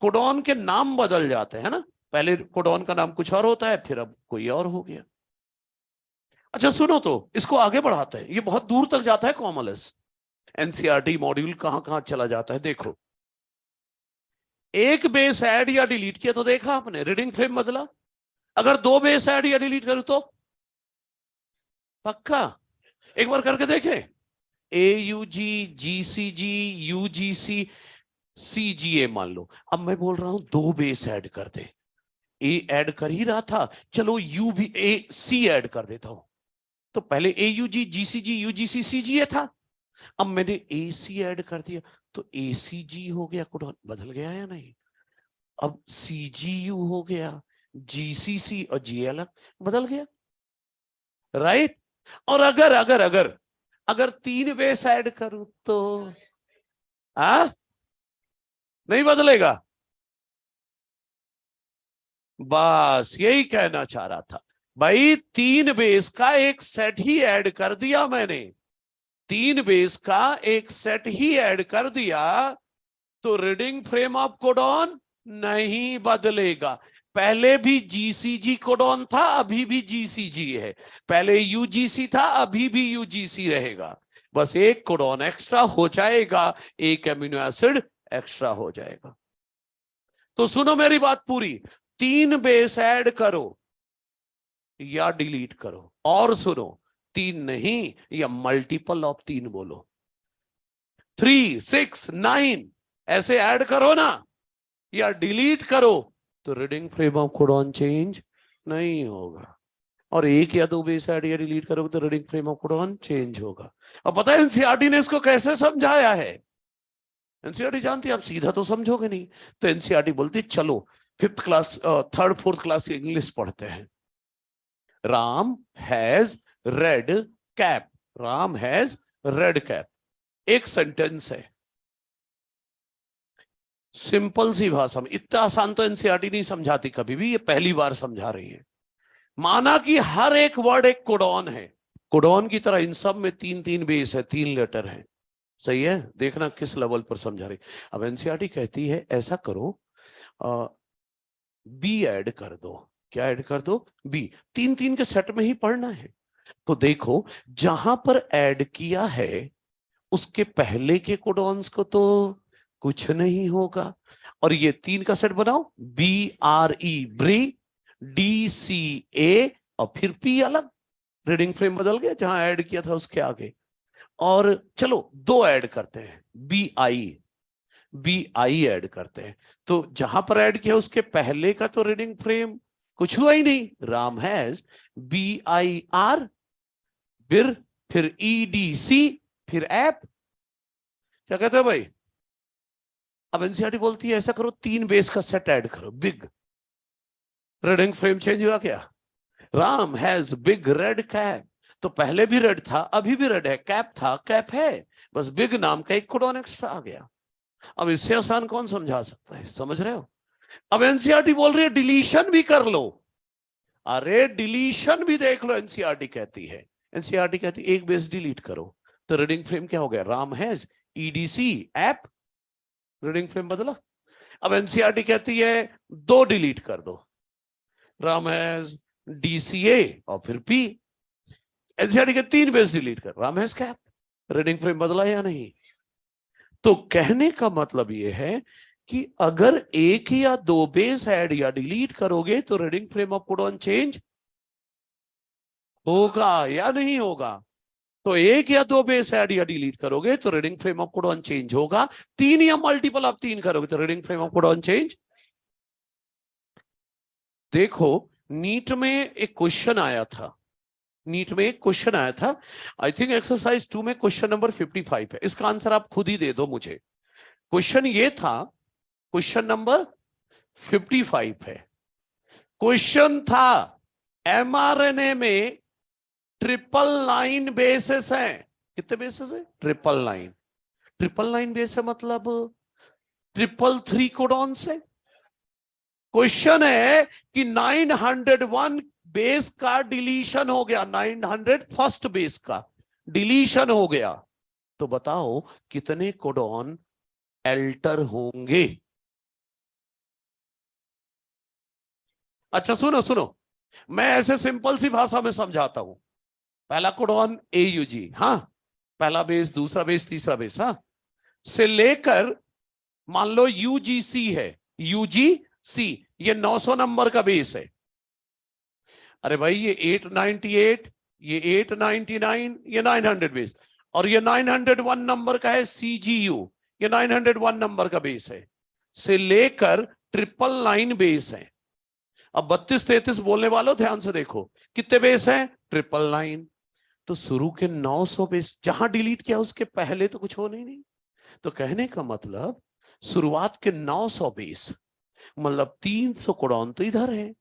कोडॉन के नाम बदल जाते हैं ना। पहले कोडॉन का नाम कुछ और होता है, फिर अब कोई और हो गया। अच्छा सुनो, तो इसको आगे बढ़ाते हैं, ये बहुत दूर तक जाता है कॉमनलेस। एनसीईआरटी मॉड्यूल कहां कहां चला जाता है, देखो। एक बेस ऐड या डिलीट किया तो देखा आपने रीडिंग फ्रेम बदला। अगर दो बेस ऐड या डिलीट करूं तो पक्का एक बार करके देखें। एयूजी, जीसीजी, यूजीसी, सीजीए मान लो। अब मैं बोल रहा हूं दो बेस ऐड कर दे। ए ऐड कर ही रहा था, चलो यू भी ए सी ऐड कर देता हूं। तो पहले एयूजी, जीसीजी, यूजीसी, सीजीए था। अब मैंने ए सी ऐड कर दिया तो एसीजी हो गया। कोडॉन बदल गया या नहीं? अब सीजीयू हो गया, जीसीसी और जीएल बदल गया, राइट। और अगर अगर अगर अगर तीन बेस ऐड करूं तो नहीं बदलेगा। बस यही कहना चाह रहा था भाई, तीन बेस का एक सेट ही ऐड कर दिया मैंने। तीन बेस का एक सेट ही ऐड कर दिया तो रीडिंग फ्रेम ऑफ कोडॉन नहीं बदलेगा। पहले भी जीसीजी कोडॉन था, अभी भी जीसीजी है। पहले यूजीसी था, अभी भी यूजीसी रहेगा। बस एक कोडॉन एक्स्ट्रा हो जाएगा, एक एमिनो एसिड एक्स्ट्रा हो जाएगा। तो सुनो मेरी बात पूरी, तीन बेस ऐड करो या डिलीट करो, और सुनो, तीन नहीं या मल्टीपल ऑफ तीन बोलो, 3, 6, 9 ऐसे ऐड करो ना या डिलीट करो, तो reading frame of codon change नहीं होगा। और एक या दो बेस ऐड या डिलीट करोगे तो reading frame of codon change होगा। अब पता है एनसीईआरटी ने इसको कैसे समझाया है? एनसीईआरटी जानती है आप सीधा तो समझोगे नहीं, तो एनसीईआरटी बोलती चलो fifth class third fourth class की इंग्लिश पढ़ते हैं। Ram has red cap, Ram has red cap, एक सेंटेंस है, सिंपल सी भाषा में। इतना आसान तो एनसीईआरटी नहीं समझाती कभी भी, ये पहली बार समझा रही है। माना कि हर एक वर्ड एक कोडॉन है, कोडॉन की तरह इन सब में तीन तीन बेस है, तीन लेटर है। सही है, देखना किस लेवल पर समझा रही। अब एनसीईआरटी कहती है ऐसा करो, बी ऐड कर दो। क्या ऐड कर दो? बी। तीन तीन के सेट में ही पढ़ना है। तो देखो जहां पर ऐड किया है उसके पहले के कोडॉन्स को तो कुछ नहीं होगा, और ये तीन का सेट बनाओ, बी आर ई ब्री, डी सी ए और फिर पी अलग, रीडिंग फ्रेम बदल गया जहां ऐड किया था उसके आगे। और चलो दो ऐड करते हैं, बी आई ऐड करते हैं, तो जहां पर ऐड किया उसके पहले का तो रीडिंग फ्रेम कुछ हुआ ही नहीं। Ram has B I R बिर, फिर ई डी सी, फिर ऐप। क्या कहते हो भाई? अब एनसीईआरटी बोलती है ऐसा करो, तीन बेस का सेट ऐड करो, बिग। रीडिंग फ्रेम चेंज हुआ क्या? Ram has big red cap, तो पहले भी रेड था, अभी भी रेड है, कैप था, कैप है, बस बिग नाम का एक कोडॉन एक्स्ट्रा आ गया। अब इससे आसान कौन समझा सकता है? समझ रहे हो? अब एनसीईआरटी बोल रही है डिलीशन भी कर लो। अरे डिलीशन भी देख लो, एनसीईआरटी कहती है। एनसीईआरटी कहती है एक बेस डिलीट करो, तो रीडिंग फ्रेम क्या हो गया? Ram has EDC app, reading frame बदला। अब एनसीईआरटी कहती है दो डिलीट कर दो, राम हैज डीसीए और फिर पी। एनसीईआरटी के तीन बेस डिलीट कर, Ram has cap, reading frame बदला या नहीं? तो कहने का मतलब यह है कि अगर एक या दो बेस ऐड या डिलीट करोगे तो reading frame of codon change होगा या नहीं होगा? तो एक या दो बेस ऐड या डिलीट करोगे तो reading frame of codon change होगा। तीन या मल्टीपल ऑफ तीन करोगे तो reading frame of codon change. देखो नीट में एक क्वेश्चन आया था, नीट में एक क्वेश्चन आया था, आई थिंक एक्सरसाइज 2 में क्वेश्चन नंबर 55 है। इसका आंसर आप खुद ही दे दो मुझे। क्वेश्चन ये था, क्वेश्चन नंबर 55 है। क्वेश्चन था एमआरएनए में ट्रिपल लाइन बेसिस है। कितने बेसिस है? Triple line. Triple line base है मतलब ट्रिपल थ्री कोडॉन से। क्वेश्चन है कि 901 बेस का डिलीशन हो गया, 900 फर्स्ट बेस का डिलीशन हो गया, तो बताओ कितने कोडॉन एल्टर होंगे? अच्छा सुनो सुनो, मैं ऐसे सिंपल सी भाषा में समझाता हूं। पहला कोडॉन एयूजी, हाँ, पहला बेस, दूसरा बेस, तीसरा बेस, हाँ, से लेकर मान लो यूजीसी है, यूजीसी ये 900 नंबर का बेस है। अरे भाई ये 898, ये 899, ये 900 बेस, और ये 901 नंबर का है सीजीयू, ये 901 नंबर का बेस है, से लेकर ट्रिपल लाइन बेस है। अब 32 33 बोलने वालों ध्यान से देखो, कितने बेस हैं? Triple line. तो शुरू के 900 बेस जहां डिलीट किया उसके पहले तो कुछ हो नहीं। तो कहने का मतलब शुरुआत के 900 बेस मतलब 300 कोडॉन तो इधर है,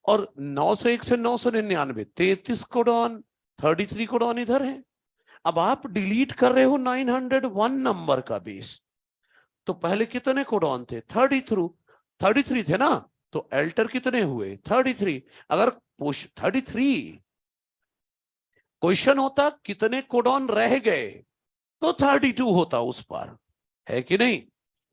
और 901 से 999 33 कोडॉन, 33 कोडॉन इधर है। अब आप डिलीट कर रहे हो 901 नंबर का बेस, तो पहले कितने कोडॉन थे? 33 थे ना, तो एल्टर कितने हुए? 33। अगर 33 क्वेश्चन होता कितने कोडॉन रह गए तो 32 होता उस पर, है कि नहीं?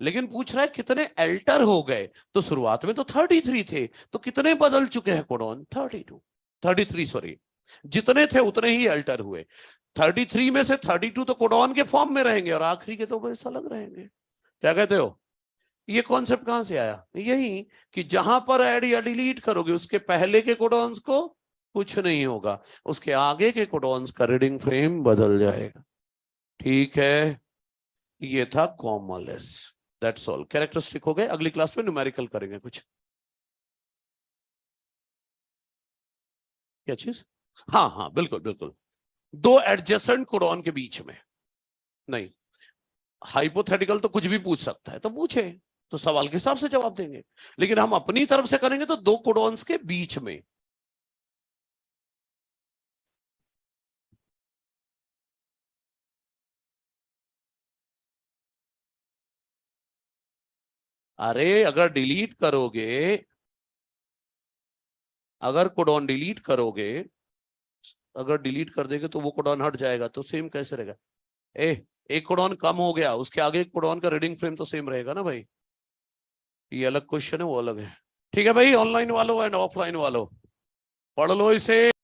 लेकिन पूछ रहा है कितने एल्टर हो गए, तो शुरुआत में तो 33 थे, तो कितने बदल चुके हैं कोडॉन? 33 सॉरी, जितने थे उतने ही एल्टर हुए। 33 में से 32 तो कोडॉन के फॉर्म में रहेंगे और आखिरी के तो बेस अलग रहेंगे। क्या कहते हो? ये कॉन्सेप्ट कहां से आया? यही कि जहां पर ऐड या डिलीट करोगे उसके पहले के कोडॉन्स को कुछ नहीं होगा, उसके आगे के कोडॉन्स का रीडिंग फ्रेम बदल जाएगा। ठीक है, ये था कॉमनलेस। दैट्स ऑल, कैरेक्टरिस्टिक हो गए। अगली क्लास में न्यूमेरिकल करेंगे कुछ। क्या चीज? हाँ हाँ बिल्कुल बिल्कुल, दो एडजेसेंट कोडॉन के बीच में नहीं। हाइपोथेटिकल तो कुछ भी पूछ सकता है, तो पूछे, तो सवाल के हिसाब से जवाब देंगे, लेकिन हम अपनी तरफ से करेंगे तो दो कोडॉन्स के बीच में। अरे अगर डिलीट करोगे, अगर कोडॉन डिलीट करोगे, अगर डिलीट कर देगे तो वो कोडॉन हट जाएगा, तो सेम कैसे रहेगा? ए, एक कोडॉन कम हो गया, उसके आगे एक कोडॉन का रीडिंग फ्रेम तो सेम रहेगा ना भाई। ये अलग क्वेश्चन है, वो अलग है। ठीक है भाई, ऑनलाइन वालों एंड ऑफलाइन वालों, पढ़ लो इसे।